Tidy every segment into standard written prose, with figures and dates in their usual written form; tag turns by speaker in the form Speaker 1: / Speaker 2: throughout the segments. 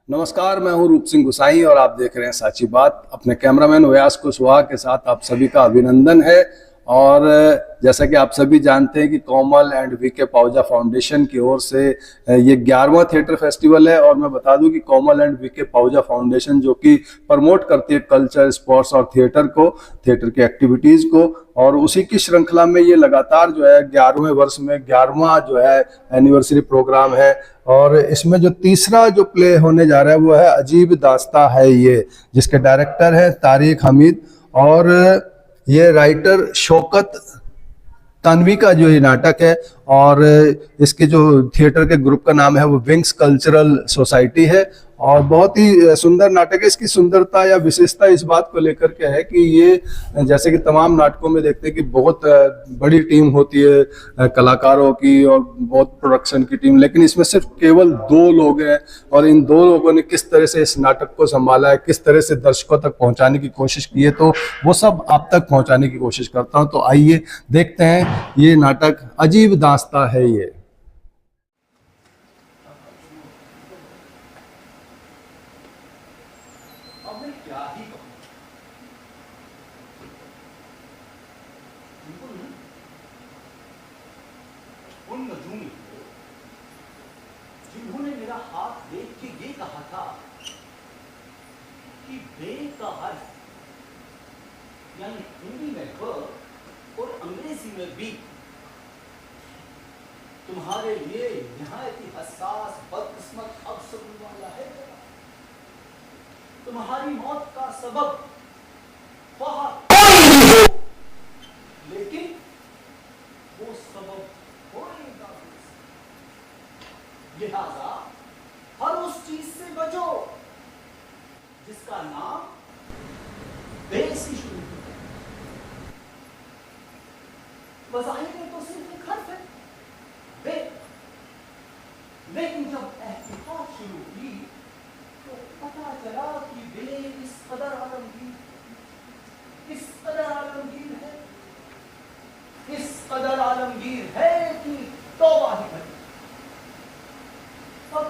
Speaker 1: नमस्कार, मैं हूं रूप सिंह गुसाई और आप देख रहे हैं साची बात। अपने कैमरामैन व्यास कुशवाहा के साथ आप सभी का अभिनंदन है। और जैसा कि आप सभी जानते हैं कि कोमल एंड वीके पाहुजा फाउंडेशन की ओर से ये 11वां थिएटर फेस्टिवल है। और मैं बता दूं कि कोमल एंड वीके पाहुजा फाउंडेशन जो कि प्रमोट करती है कल्चर, स्पोर्ट्स और थिएटर को, थिएटर की एक्टिविटीज़ को, और उसी की श्रृंखला में ये लगातार जो है 11वें वर्ष में 11वां जो है एनिवर्सरी प्रोग्राम है। और इसमें जो तीसरा जो प्ले होने जा रहा है वो है अजीब दास्तां है ये, जिसके डायरेक्टर है तारिक हमीद और ये राइटर शौकत तन्वी का जो ये नाटक है। और इसके जो थिएटर के ग्रुप का नाम है वो विंग्स कल्चरल सोसाइटी है। और बहुत ही सुंदर नाटक है। इसकी सुंदरता या विशेषता इस बात को लेकर के है कि ये जैसे कि तमाम नाटकों में देखते हैं कि बहुत बड़ी टीम होती है कलाकारों की और बहुत प्रोडक्शन की टीम, लेकिन इसमें सिर्फ केवल 2 लोग हैं। और इन 2 लोगों ने किस तरह से इस नाटक को संभाला है, किस तरह से दर्शकों तक पहुंचाने की कोशिश की है, तो वो सब आप तक पहुंचाने की कोशिश करता हूं। तो आइए देखते हैं ये नाटक अजीब दास्तां है ये।
Speaker 2: उन नजूमी जिन्होंने मेरा हाथ देख के ये कहा था कि बे का हर्फ यानी हिंदी में ब और अंग्रेजी में बी तुम्हारे लिए निहायत ही हसास बदकिस्मत अवसर वाला है। तुम्हारी मौत का सबब बहुत लेकिन वो सबब होएगा। लिहाजा हर उस चीज से बचो जिसका नाम बे से शुरू होता है। वज़ाहिर में तो सिर्फ एक हर्फ है बे, लेकिन जब तहकीकात शुरू की तो पता चला कि बे इस कदर आलमगीर है, इस कदर आलमगीर है कि तौबा ही भरी। अब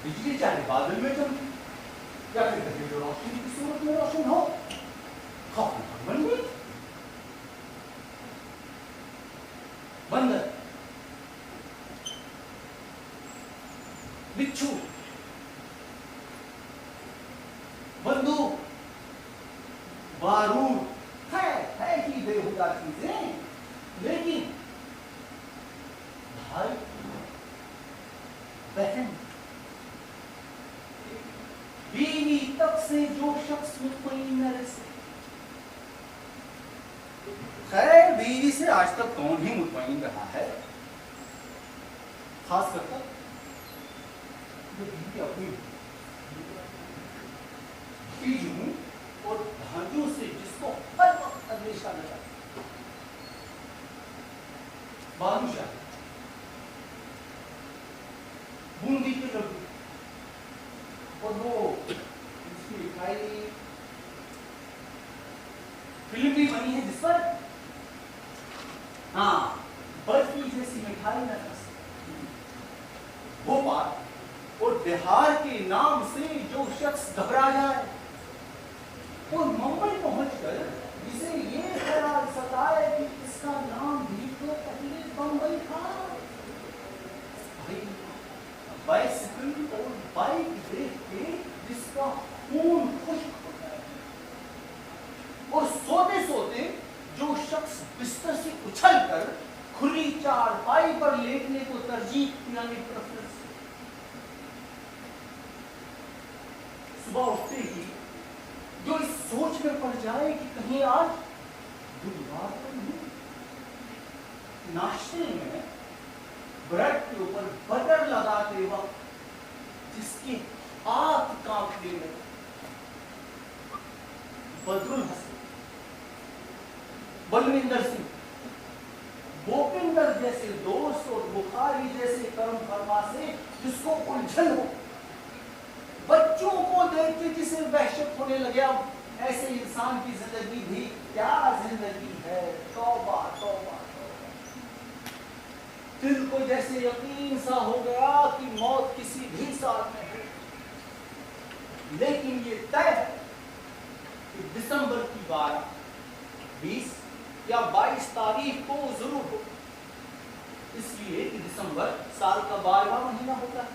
Speaker 2: बिजली चाहे बादल में चमके या फिर कभी जो रोशनी की सूरत में रोशन हो, खौफ बन गई। बंदर, बिच्छू, बंदूक, बारूद है ही बेहुदा चीजें, लेकिन भाई बहन बीवी तक से जो शख्स मुतमईन न रह सके। खैर बीवी से आज तक कौन ही मुतमईन रहा है, खास कर जो बीवी अपनी भतीजों और भांजों से जिसको हर वक्त अंदेशा लगा। बालूशाही, बूंदी के लड्डू और वो इसकी मिठाई फिल्म भी बनी है जिस पर हाँ बर्फी जैसी मिठाई न खा सकती। भोपाल और बिहार के नाम से जो शख्स घबरा जाए और मुंबई पहुंचकर जिसे ये ख्याल सताए कि इसका नाम भी तो पहले बंबई था। बाइसिकल और बाइक देख के जिसका खून खुश्क होता है और सोते सोते जो शख्स बिस्तर से उछल कर खुली चारपाई पर लेटने को तरजीह यानी प्रेफरेंस, सुबह उठते ही जो इस सोच में पड़ जाए कि कहीं आज बुधवार तो नहीं, नाश्ते में ब्रेड के ऊपर बटर लगाते वक्त जिसके हाथ कांपने लगे, बदरुल हसन, बलविंदर सिंह, भूपिंदर जैसे दोस्त और बुखारी जैसे कर्म फरमा से जिसको उलझन हो, बच्चों को देख के जिसे वहशत होने लगे। अब ऐसे इंसान की जिंदगी भी क्या जिंदगी है, तौबा तौबा तौबा। दिल को जैसे यकीन सा हो गया कि मौत किसी भी साल में है। لیکن یہ طے ہے کہ دسمبر کی 12 20 یا 22 تاریخ کو ضرور ہو، اس لیے کہ دسمبر سال کا 12واں مہینہ ہوتا ہے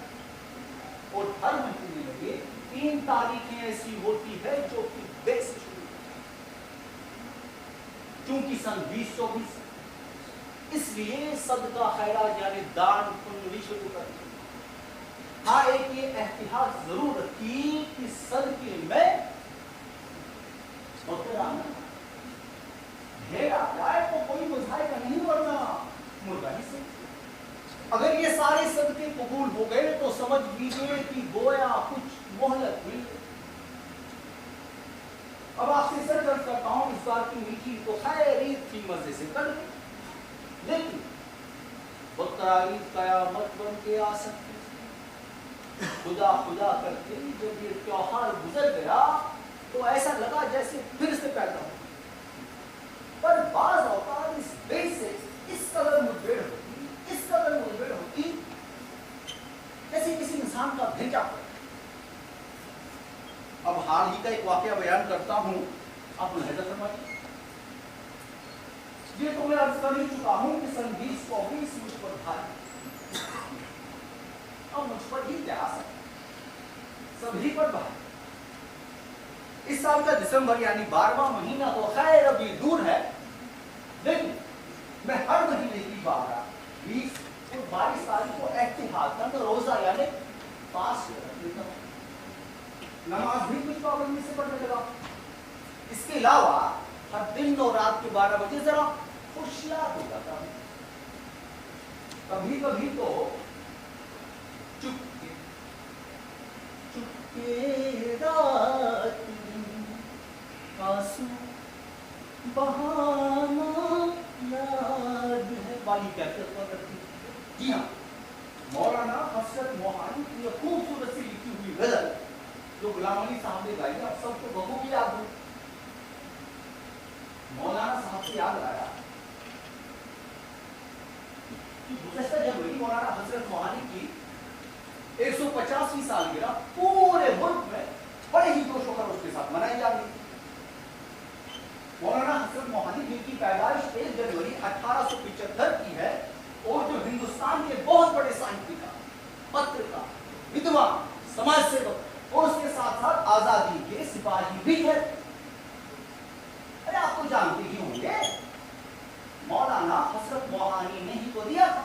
Speaker 2: اور ہر مہینے میں 3 تاریخیں ایسی ہوتی ہے جو کہ بے سے شروع ہوتی ہے، چونکہ سن 2024 اس لیے صدقہ خیرات یعنی دان پنوی شروع کر دی۔ ہاں ایک یہ احتیاط ضرور رکھی کہ صدقے میں ڈھیر آ جائے تو کوئی مظاہرہ کا نہیں، ورنہ مرغا ہی سے۔ اگر یہ سارے صدقے قبول ہو گئے تو سمجھ لیجیے کہ گویا کچھ مہلت مل گئی۔ اب آپ سے سر درد کرتا ہوں، اس بار کی میٹھی تو خیر عید تھی، مزے سے کر گئی، لیکن بقرعید قیامت بن کے آ سکتی، خدا خدا کرتے جب یہ تیوہار گزر گیا تو ایسا لگا جیسے پھر سے پیدا ہو، پر بعض اوقات اس بے سے اس قدر مدبر ہوتی، اس قدر مدبر ہوتی جیسے کسی انسان کا بھیجا پڑا۔ اب حال ہی کا ایک واقعہ بیان کرتا ہوں، آپ ملاحظہ فرمائیے۔ یہ تو میں عرض کر ہی چکا ہوں کہ سن 2024 مجھ پر بھاری اور مجھ پر ہی پیاس ہے، سبھی پر بھاری۔ اس سال کا دسمبر یعنی 12واں مہینہ تو خیر ابھی دور ہے، لیکن میں ہر مہینے کی 12 20 اور 22 تاریخ کو احتیاطاً روزہ یعنی فاسٹ رکھ لیتا ہوں، نماز بھی کچھ پابندی سے پڑھنے لگا۔ اس کے علاوہ ہر دن اور رات کے 12 بجے ذرا ہوشیار ہو جاتا ہوں، کبھی کبھی تو چپکے چپکے رات آنسو بہانا یاد ہے والی کیفیت پر رکھتی۔ جی ہاں، مولانا حسرت موہانی کی یہ خوبصورت سی لکھی ہوئی غزل جو غلام علی صاحب نے گائی، آپ سب کو بخوبی یاد ہو۔ مولانا صاحب سے یاد آیا کہ گزشتہ جنوری مولانا حسرت موہانی کی 150ویں سالگرہ پورے ملک میں بڑے ہی جوش و خروش کے ساتھ منائی جا رہی۔ مولانا حسرت موہانی جن کی پیدائش 1 جنوری 1875 کی ہے اور جو ہندوستان کے بہت بڑے سائنسدان، پترکار، ودوان، سماج سیوک اور اس کے ساتھ ساتھ آزادی کے سپاہی بھی ہے۔ ارے آپ تو جانتے ہی ہوں گے، مولانا حسرت موہانی نے ہی تو دیا تھا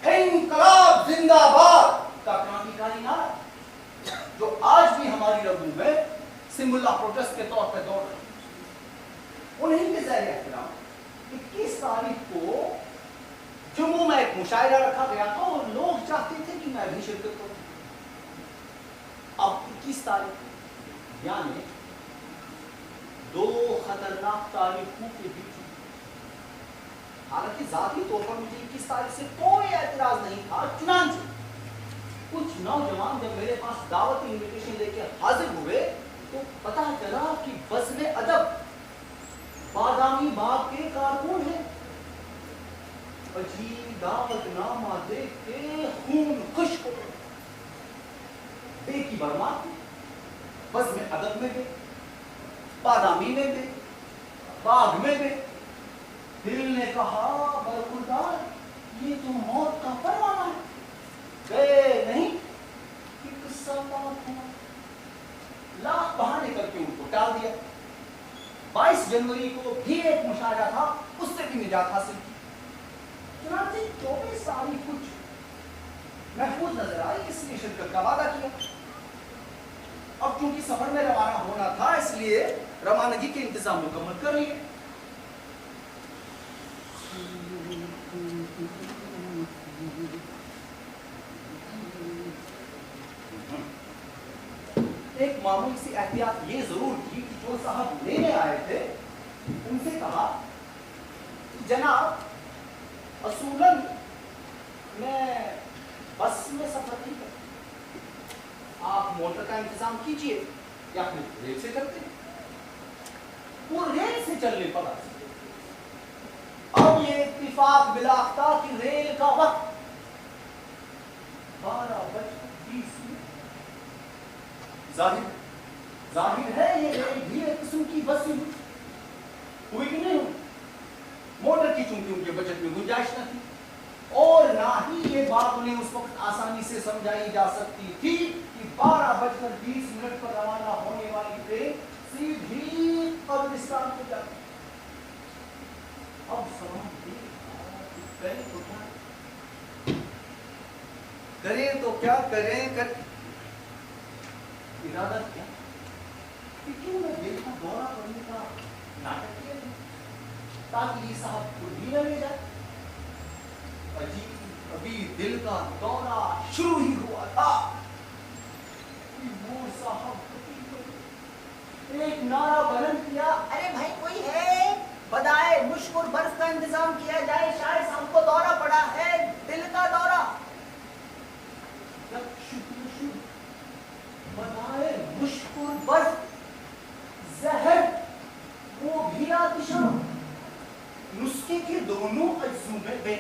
Speaker 2: انقلاب زندہ باد کا کرانتیکاری نعرہ، جو آج بھی ہماری رگوں میں سمبل آف پروٹیسٹ کے طور پہ دوڑ رہا ہے۔ انہیں کے زیر احترام 21 تاریخ کو جموں میں ایک مشاعرہ رکھا گیا تھا اور لوگ چاہتے تھے کہ میں بھی شرکت کروں۔ اب 21 تاریخ یعنی 2 خطرناک تاریخوں کے بیچ، حالانکہ ذاتی طور پر مجھے 21 تاریخ سے کوئی اعتراض نہیں تھا، چنانچہ کچھ نوجوان جب میرے پاس دعوت انویٹیشن لے کے حاضر ہوئے تو پتہ چلا کہ بزم ادب بادامی باغ کے کارکن ہیں۔ عجیب دعوت نامہ دیکھ کے خون خشک ہو گیا۔ بے کی برمات بزم ادب میں گئے، بادامی میں گئے، باغ میں گئے۔ دل نے کہا برخوردار یہ تو موت کا پروانہ ہے، گئے نہیں کہ قصہ پاک ہوا، لاکھ بہانے کر کے ان کو ٹال دیا۔ 22 جنوری کو بھی ایک مشاہدہ تھا، اس سے بھی نجات حاصل کی۔ چنانچہ 24 تاریخ کچھ محفوظ نظر آئی، اس لیے شرکت کا وعدہ کیا۔ اب چونکہ سفر میں روانہ ہونا تھا اس لیے روانگی کے انتظام مکمل کر لیے۔ ایک معمولی سی احتیاط یہ ضرور کی کہ جو صاحب لینے آئے تھے ان سے کہا جناب اصولاً میں بس میں سفر نہیں کرتا، آپ موٹر کا انتظام کیجئے یا پھر ریل سے کرتے ہیں۔ وہ ریل سے چلنے پر اب یہ اتفاق بلاختہ کہ ریل کا وقت 12:20 ظاہر ہے یہ بھی ایک قسم کی بس ہوئی کہ نہیں ہوئی. موٹر کی چونکہ ان کے بجٹ میں گنجائش نہ تھی اور نہ ہی یہ بات انہیں اس وقت آسانی سے سمجھائی جا سکتی تھی کہ 12:20 پر روانہ ہونے والی ٹرین سیدھی قبرستان کو جاتی. اب سوال کریں تو کیا کریں ارادہ کیا کہ کیوں نہ دل کا دورہ کرنے کا ناٹک کیا جائے تاکہ یہ صاحب خود بھی نہ لے جائے. ابھی دل کا دورہ شروع ہی ہوا تھا وہ صاحب ایک نعرہ بلند کیا, ارے بھائی کوئی ہے بدائے مشکل برف کا انتظام کیا جائے, شاید ہم کو دورہ پڑا ہے, دل کا دورہ. بدائے مشکل برف زہر وہ بھی آتشاں نسخے کے دونوں اجزوں میں بے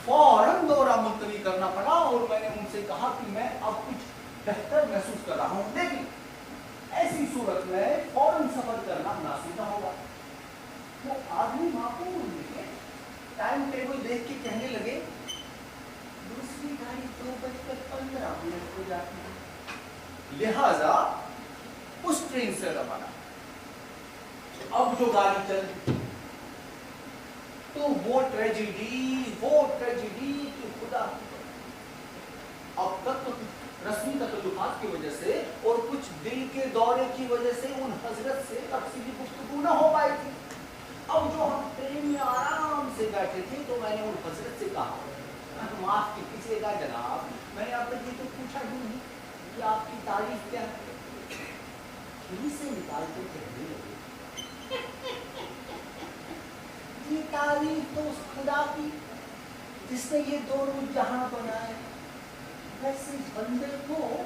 Speaker 2: فوراً دورہ ملتوی کرنا پڑا اور میں نے ان سے کہا کہ میں اب کچھ بہتر محسوس کر رہا ہوں, لیکن ایسی صورت میں فوراً سفر کرنا مناسب نہ ہوگا. وہ آدمی معقول لے ٹائم ٹیبل دیکھ کے کہنے لگے دوسری گاڑی 2:15 کو جاتی ہے, لہذا اس ٹرین سے روانہ. اب جو گاڑی چل تو وہ ٹریجڈی کہ خدا اب تک رسمی تکلفات کی وجہ سے اور کچھ دل کے دورے کی وجہ سے ان حضرت سے تفصیلی گفتگو نہ ہو پائی تھی. اب جو ہم ٹرین میں آرام سے بیٹھے تھے تو میں نے ان حضرت سے کہا معاف کیجیے گا جناب, میں نے آپ تک یہ تو پوچھا ہی نہیں کہ آپ کی تعریف کیا ہے. سے نکال کے کہنے لگے یہ تعریف تو اس خدا کی جس نے یہ دونوں جہاں بنائے, ویسے بندے کو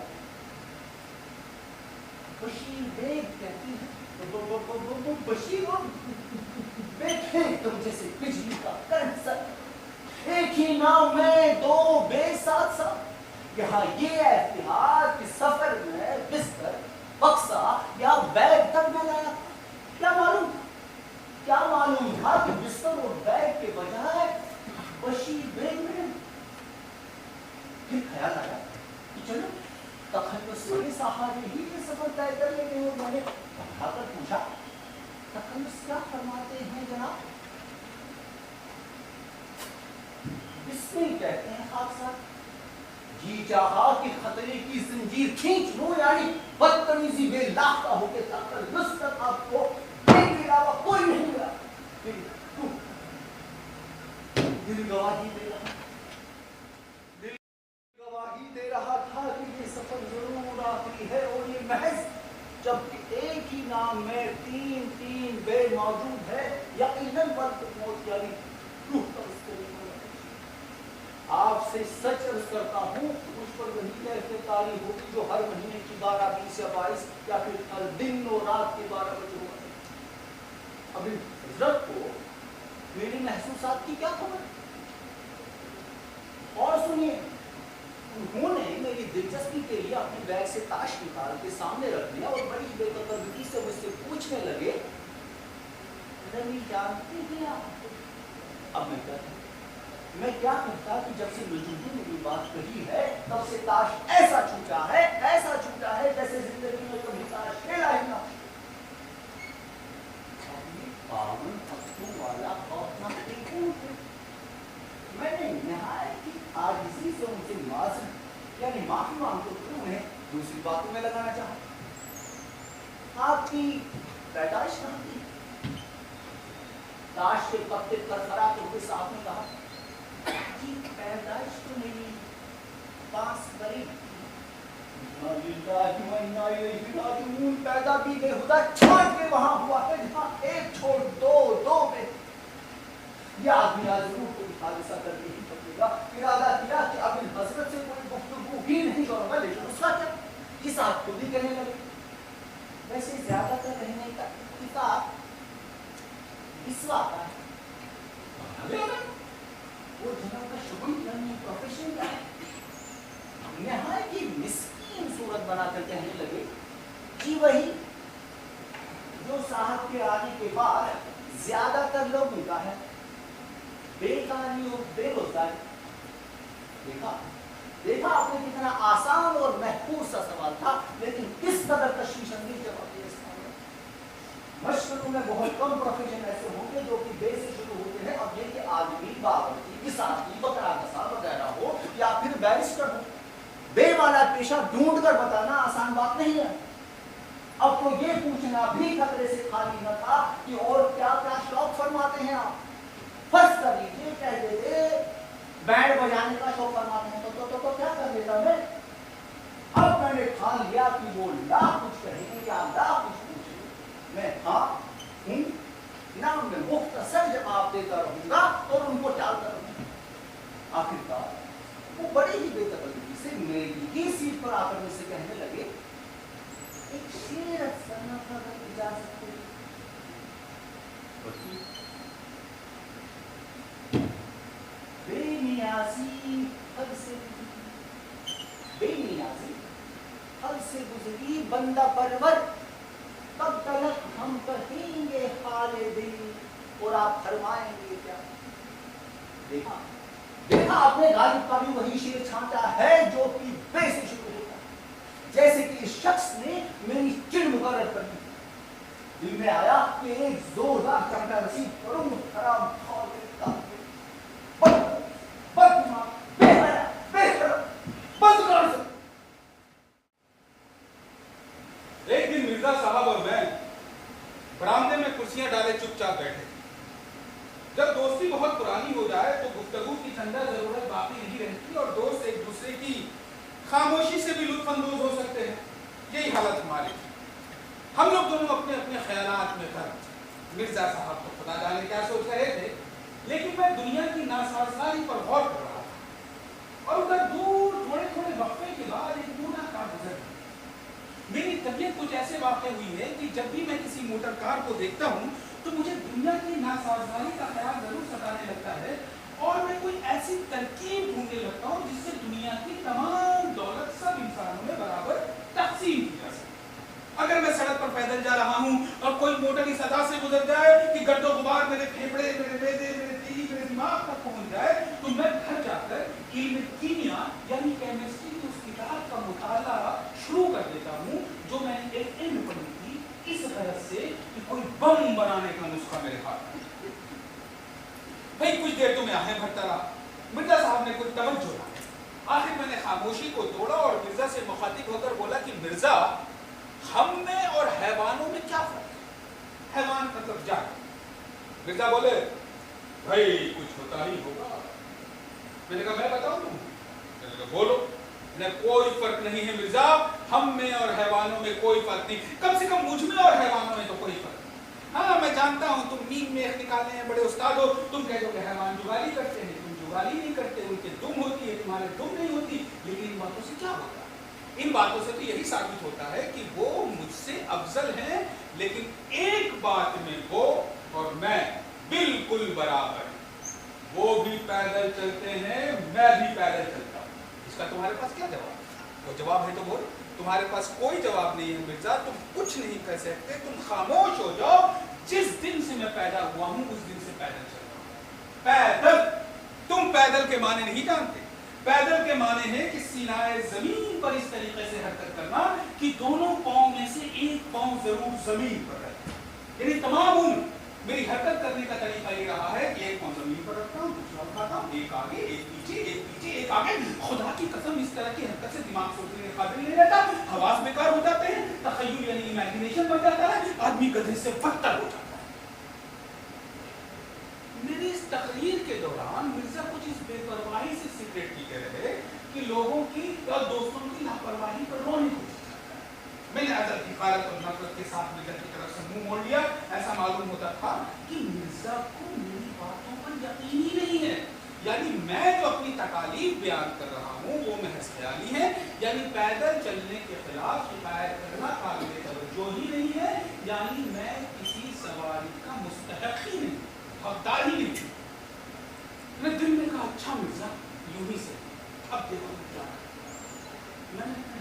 Speaker 2: بشیر بیگ کہتی ہے. بشیر بیگ ہے تم جیسے بجلی کا کرنٹ سر, ایک ہی نام میں دو بے ساتھ ساتھ. یہاں یہ احتیاط کہ سفر میں بستر بکسا یا بیگ تک نہ لایا. کیا معلوم تھا کہ بستر اور بیگ کے بجائے بشیر بیگ میں. پھر خیال آیا کہ چلو تخلص والے صحابی ہی یہ سفر طے کر لیں گے, اور میں نے پڑھا کر پوچھا تخلص کیا فرماتے ہیں جناب. بسمل کہتے ہیں خاک صاحب, جی چاہا کہ خطرے کی زنجیر کھینچ لوں, یعنی بدتمیزی بے لاختہ ہو کے تخلص تک آپ کو کے علاوہ کوئی نہیں ملا. دل گواہی دے رہا تھا کہ یہ سفر ضرور آخری ہے, اور یہ محض جبکہ ایک ہی نام میں تین بے موجود ہے, یقیناً وقت موت یعنی روح کا اس کے لیے. آپ سے سچ عرض کرتا ہوں مجھ پر وہی کیفیت طاری ہوگی جو ہر مہینے کی 12, 20 یا 22 یا پھر ہر دن اور رات کے 12 بجے ہوگا. ابھی حضرت کو میری محسوسات کی کیا خبر. اور سنیے, انہوں نے میری دلچسپی کے لیے اپنے بیگ سے تاش نکال کے سامنے رکھ دیا اور بڑی بے تکلفی سے مجھ سے پوچھنے لگے رمی جانتے ہیں آپ. اب میں کیا کہتا کہ جب سے نجومی نے یہ بات کہی ہے تب سے تاش ایسا چھوٹا ہے جیسے زندگی میں کبھی تاش کھیلا ہی نہ. باون ہفتوں والا خوفناک ریپورٹ ہے. میں نے نہایت ہی عاجزی سے ان سے معافی مانگتے ہوئے انہیں دوسری باتوں میں لگانا چاہا. آپ کی پیدائش کہاں تھی. تاش کے پتے تھرتھراتے ہوئے صاحب نے کہا جی پیدائش تو میری 5 قریب. پیدا بھی بے خدا چھوڑ کے وہاں ہوا ہے جہاں ایک چھوڑ دو میں. یہ آدمی آج ضرور کوئی حادثہ کر کے ہی پکڑے گا. ارادہ کیا کہ اب ان حضرت سے کوئی گفتگو بھی نہیں کروں گا, لیکن اس کا کیا یہ صاحب خود ہی کہنے لگے ویسے زیادہ تر رہنے کا اتفاق اس واقعہ ہے. وہ جناب کا شغل یعنی پروفیشن کیا ہے. نہایت ہی کر کہنے لگے جی وہی جو صاحب کے آنے کے بعد زیادہ تر لوگوں کا ہے، بیکاری اور بے روزگاری۔ دیکھا آپ نے کتنا آسان اور محفوظ سا سوال تھا، لیکن کس قدر تشویش انگیز جواب دیا اس کا۔ مشکلوں میں بہت کم پروفیشن ایسے ہوں گے جو کہ بے سے شروع ہوتے ہیں، اب یہ کہ آدمی باورچی کسانی بکرا کسا وغیرہ ہو یا پھر بیرسٹر ہو، بے والا پیشہ ڈھونڈ کر بتانا آسان بات نہیں ہے۔ اب تو یہ پوچھنا بھی خطرے سے خالی نہ تھا کہ اور کیا کیا شوق فرماتے ہیں آپ۔ فرض کر لیجیے کہہ دیتے بینڈ بجانے کا شوق فرماتے ہیں تو کیا کر لیتا میں؟ اب میں نے ٹھان لیا کہ وہ لاکھ کچھ کہیں گے یا لاکھ کچھ پوچھیں، میں ہاں ہوں نہ میں مختصر جواب دیتا رہوں گا اور ان کو ٹالتا رہوں گا۔ آخرکار وہ بڑی ہی بے تکلفی سے میری ہی سیٹ پر آ کر مجھ سے کہنے لگے ایک شعر افسانہ کا اگر اجازت ہو۔ بے نیازی حد سے گزری بندہ پرور، کب تلک ہم کہیں گے حال دل اور آپ فرمائیں گے کیا۔ دیکھا آپ نے غالب کا بھی وہی شعر چھانٹا ہے جو کہ بے سے شروع ہوتا ہے، جیسے کہ اس شخص نے میری چڑ مقرر کر دی۔ دل میں آیا کہ ایک زوردار چمٹا رسید کروں، حرام خور
Speaker 3: ایک دن مرزا صاحب اور میں برآمدے میں کرسیاں ڈالے چپ چاپ بیٹھے۔ جب دوستی بہت پرانی ہو جائے تو گفتگو کی چندہ ضرورت باقی نہیں رہتی اور دوست ایک دوسرے کی خاموشی سے بھی لطف اندوز ہو سکتے ہیں۔ یہی حالت ہماری تھی۔ ہم لوگ دونوں اپنے اپنے خیالات میں غرق تھے۔ مرزا صاحب تو خدا جانے کیا سوچ رہے تھے، لیکن میں دنیا کی ناسازگاری پر غور کر رہا تھا۔ اور ادھر دور تھوڑے تھوڑے وقفے کے بعد ایک موٹر کار گزر گئی۔ میری طبیعت کچھ ایسے واقع ہوئی ہے کہ جب بھی میں کسی موٹر کار کو دیکھتا ہوں تو مجھے دنیا کی ناسازگاری کا خیال ضرور ستانے لگتا ہے اور میں کوئی ایسی ترکیب ڈھونڈنے لگتا ہوں جس سے دنیا کی تمام دولت سب انسانوں میں برابر تقسیم کی جا سکے۔ اگر میں سڑک پر پیدل جا رہا ہوں اور کوئی موٹر اس ادا سے گزر جائے کہ گرد و غبار میرے پھیپھڑے، میرے معدے، میرے دل، میرے دماغ تک پہنچ جائے تو میں گھر جا کر علم کیمیا یعنی کیمسٹری کی اس کتاب کا مطالعہ شروع کر دیتا ہوں جو میں نے ایک علم پڑھی تھی، اس غرض سے کہ کوئی بم بنانے کا نسخہ میرے ہاتھ میں۔ بھائی کچھ دیر تو میں آہیں بھرتا رہا۔ مرزا صاحب نے کچھ توجہ نہ کی۔ آخر میں نے خاموشی کو توڑا اور مرزا سے مخاطب ہو کر بولا کہ مرزا، ہم میں اور حیوانوں میں کیا فرق ہے؟ حیوان مطلب جانور۔ مرزا بولے بھائی کچھ ہوتا ہی ہوگا۔ میں نے کہا میں بتاؤں تم؟ میں نے کہا بولو۔ کوئی فرق نہیں ہے مرزا، ہم میں اور حیوانوں میں کوئی فرق نہیں، کم سے کم مجھ میں اور حیوانوں میں تو کوئی فرق نہیں۔ ہاں میں جانتا ہوں تم نیم میں نکالنے ہیں بڑے استاد ہو، تم کہتے ہو کہ حیوان جگالی کرتے ہیں، تم جگالی نہیں کرتے، ان کے دم ہوتی ہے، تمہارے دم نہیں ہوتی، لیکن ان باتوں سے کیا ہوتا ہے؟ ان باتوں سے تو یہی ثابت ہوتا ہے کہ وہ مجھ سے افضل ہیں، لیکن ایک بات میں وہ اور میں بالکل برابر ہیں۔ وہ بھی پیدل چلتے ہیں، میں بھی پیدل چلتا ہوں۔ اس کا تمہارے پاس کیا جواب ہے؟ وہ جواب ہے تو بولو۔ تمہارے پاس کوئی جواب نہیں ہے مرزا، تم کچھ نہیں کہہ سکتے، تم خاموش ہو جاؤ۔ جس دن سے میں پیدا ہوا ہوں اس دن سے پیدل چل رہا ہوں۔ پیدل، تم پیدل کے معنی نہیں جانتے۔ پیدل کے معنی ہے کہ سینائے زمین پر اس طریقے سے حرکت کرنا کہ دونوں پاؤں میں سے ایک پاؤں ضرور زمین پر رہے۔ یعنی تمام عمر میری حرکت کرنے کا طریقہ یہ رہا ہے کہ ایک پاؤں زمین پر رکھتا ہوں، دوسرا اٹھاتا ہوں، ایک آگے، ایک پیچھے، ایک پیچھے، ایک آگے۔ خدا کی قسم اس طرح کی حرکت سے دماغ سوچنے کے قابل نہیں رہتا، حواس بیکار ہو جاتے ہیں، تخیل یعنی امیجنیشن بن جاتا ہے، آدمی گدھے سے بدتر ہو جاتا ہے۔ میری اس تقریر کے دوران مرزا کچھ اس بے پرواہی سے سگریٹ پیتے رہے کہ لوگوں کی اور دوستوں کی لاپرواہی پر رونے کو میں نے عزت حفاظت اور نفرت کے ساتھ مرزا کی طرف سے منہ موڑ لیا۔ ایسا معلوم ہوتا تھا کہ مرزا کو میری باتوں پر یقین ہی نہیں ہے، یعنی میں جو اپنی تکالیف بیان کر رہا ہوں وہ محض خیالی ہے، یعنی پیدل چلنے کے خلاف شکایت کرنا قابل توجہ ہی نہیں ہے، یعنی میں کسی سواری کا مستحق ہی نہیں، حقدار ہی نہیں۔ میں دل میں کہا اچھا مرزا یوں ہی سے اب دیکھو کیا میں نے اپنے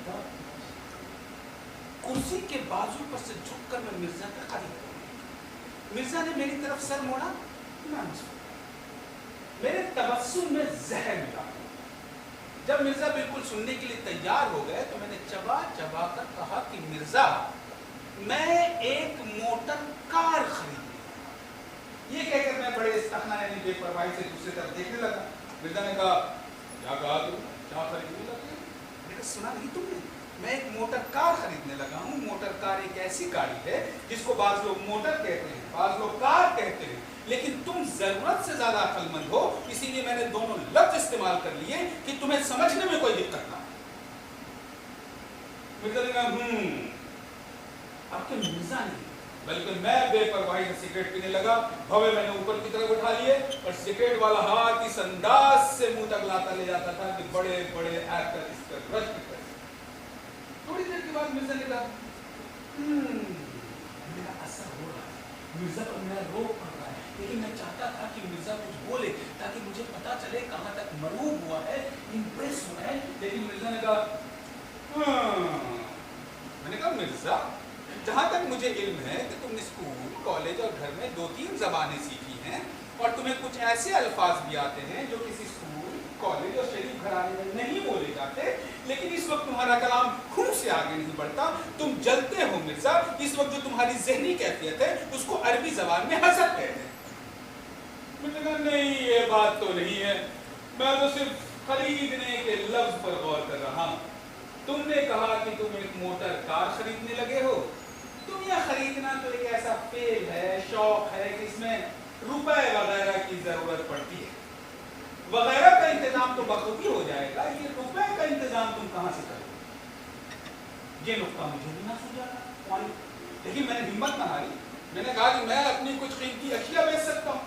Speaker 3: कुर्सी के बाजू पर से झुककर मैं मिर्जा के करीब पहुंचा। मिर्जा ने मेरी तरफ सर मोड़ा, मैं मुस्कुराया। मेरे तबस्सुम में जहर मिला। जब मिर्जा बिल्कुल सुनने के लिए तैयार हो गए तो मैंने चबा चबा कर कहा कि मिर्जा, मैं एक मोटर कार खरीदूंगा। ये कहकर मैं बड़े इस्तखना यानी बेपरवाही से दूसरी तरफ देखने लगा। मिर्जा ने कहा, क्या कहा तुम, क्या खरीदने लगे? मैंने कहा, सुना नहीं तुमने, मैं एक मोटर कार खरीदने लगा हूँ। मोटर कार एक ऐसी गाड़ी है जिसको बाज लोग मोटर कहते हैं, बाज लोग कार कहते हैं, लेकिन तुम जरूरत से ज्यादा अक्लमंद हो, इसीलिए मैंने दोनों लफ्ज इस्तेमाल कर लिए कि तुम्हें समझने में कोई दिक्कत ना। मिर्जा ने कहा, अब तो मिर्जा नहीं बल्कि मैं बेपरवाही से सिगरेट पीने लगा। भवे मैंने ऊपर की तरफ उठा लिए और सिगरेट वाला हाथ इस अंदाज से मुंह तक लाता ले जाता था कि बड़े बड़े एक्टर इस पर ब्रश करते। थोड़ी देर के बाद मिर्जा ने कहा, मेरा असर हो रहा है, मिर्जा पर मेरा रोक पड़ रहा है, लेकिन मैं चाहता था कि मिर्जा कुछ बोले ताकि मुझे पता चले कहाँ तक मरूब हुआ है, इंप्रेस हुआ है। लेकिन मिर्जा ने कहा, मैंने कहा, मिर्जा, जहाँ तक मुझे इल्म है कि तुमने स्कूल, कॉलेज और घर में 2-3 ज़बानें सीखी हैं और तुम्हें कुछ ऐसे अल्फाज भी आते हैं जो किसी स्कूल, कॉलेज और शरीफ घराने में नहीं बोले जाते, लेकिन इस वक्त तुम्हारा कलाम खून से आगे नहीं बढ़ता, तुम जलते हो मिर्जा। इस वक्त जो तुम्हारी ज़हनी कैफियत है उसको अरबी ज़बान में हसद कहते हैं। मैंने कहा, नहीं, ये बात तो नहीं है, मैं तो सिर्फ खरीदने के लफ्ज़ पर गौर कर रहा हूँ। तुमने कहा कि तुम एक मोटर कार खरीदने लगे हो। दुनिया खरीदना तो एक ऐसा फेल है, शौक है कि इसमें रुपए वगैरह की जरूरत पड़ती है। वगैरह का इंतजाम तो बखूबी हो जाएगा, ये रुपए का इंतजाम तुम कहां से करोगे? ये नुक्ता मुझे भी ना सूझा, लेकिन मैंने हिम्मत न हारी। मैंने कहा कि मैं अपनी कुछ कीमती अशिया बेच सकता हूँ।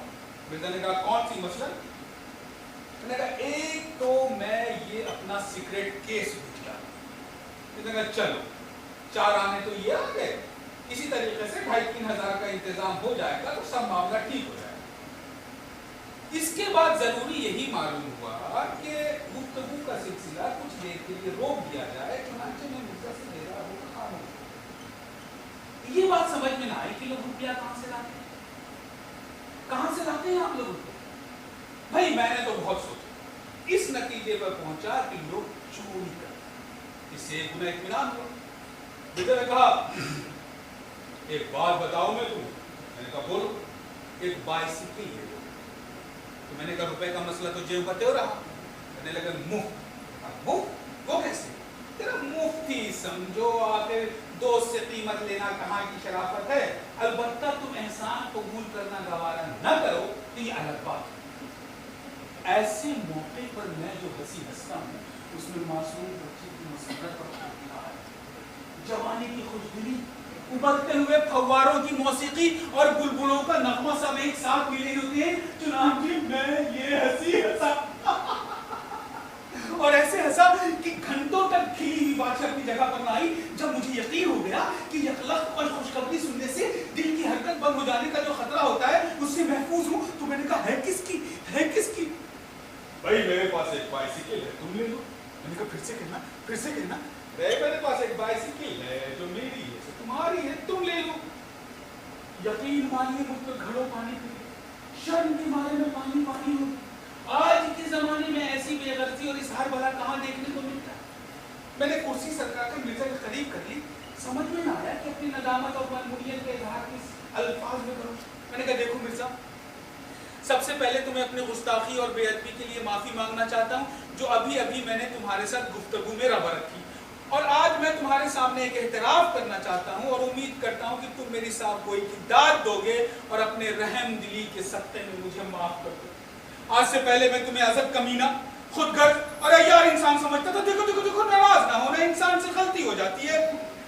Speaker 3: मिर्जा ने कहा, कौन सी मसलन? मैंने कहा, एक तो मैं ये अपना सिगरेट केस बेच रहा हूँ। मैंने कहा, चलो 4 आने तो ये आ गए, इसी तरीके से 2,500-3 हज़ार का इंतजाम हो जाएगा तो सब मामला ठीक हो जाएगा। इसके बाद जरूरी यही मालूम हुआ कि गुफ्तगू का सिलसिला कुछ देर के लिए रोक दिया जाए, चुनांचे में मिर्जा से मेरा होगा। ये बात समझ में ना आई कि लोग रुपया कहां से लाते हैं, कहां से लाते हैं आप लोग रुपया? भाई मैंने तो बहुत सोचा, इस नतीजे पर पहुंचा कि लोग चोरी करते, इससे गुना इत्मीनान हुआ। मिर्जा ने कहा, एक बात बताओ मैं तुम्हें। मैंने कहा, बोलो। एक बाइसिकल ले लो। तो मैंने कहा, रुपए का मसला तो जेब बते हो रहा। मैंने लगा, मुफ्त वो कैसे? तेरा मुफ्त ही समझो, आखिर दोस्त से कीमत लेना कहाँ की शराफत है। अलबत्ता तुम एहसान कबूल करना गवारा न करो तो ये अलग बात है। ऐसे मौके पर मैं जो हंसी हंसता हूँ उसमें मासूम बच्चे की मसरत और जवानी की खुशदिली, उबलते हुए फव्वारों की मौसीकी और बुलबुलों का नगमा सब एक साथ मिले होते हैं। चुनांचे मैं ये हंसी हंसा और ऐसे हंसा कि घंटों तक खिली हुई बात अपनी जगह पर ना आई। जब मुझे यकीन हो गया कि यकलख्त और खुशखबरी सुनने से दिल की हरकत बंद हो जाने का जो खतरा होता है उससे महफूज हूँ, तो मैंने कहा, है किसकी? भाई मेरे पास एक बाइसिकल है, तुम ले लो। मैंने कहा, फिर से कहना। मेरे पास एक बाइसिकल है जो मेरी है, तुम्हारी है, तुम ले लो। यकीन मानिए मुझ पर घड़ों पानी पड़े, शर्म के मारे में पानी हो। आज के जमाने में ऐसी बेगर्ती और इजहार भला कहाँ देखने को मिलता है। मैंने कुर्सी सरका कर मिर्जा के करीब कर ली। समझ में ना आया कि अपनी नदामत और मजबूरियत के इजहार किस अल्फाज में करूं। मैंने कहा, देखो मिर्जा, सबसे पहले तुम्हें अपनी गुस्ताखी और बेअदबी के लिए माफी मांगना चाहता हूं जो अभी मैंने तुम्हारे साथ गुफ्तगू में रवा रखी, और आज मैं तुम्हारे सामने एक एहतराफ करना चाहता हूं और उम्मीद करता हूं कि तुम मेरी साफ़गोई की दाद दोगे और अपने रहम दिली के सत्ते में मुझे माफ कर दो। आज से पहले मैं तुम्हें अजब, कमीना, खुदगर्ज और अय्यार इंसान समझता था। देखो, नाराज ना होना, इंसान से गलती हो जाती है,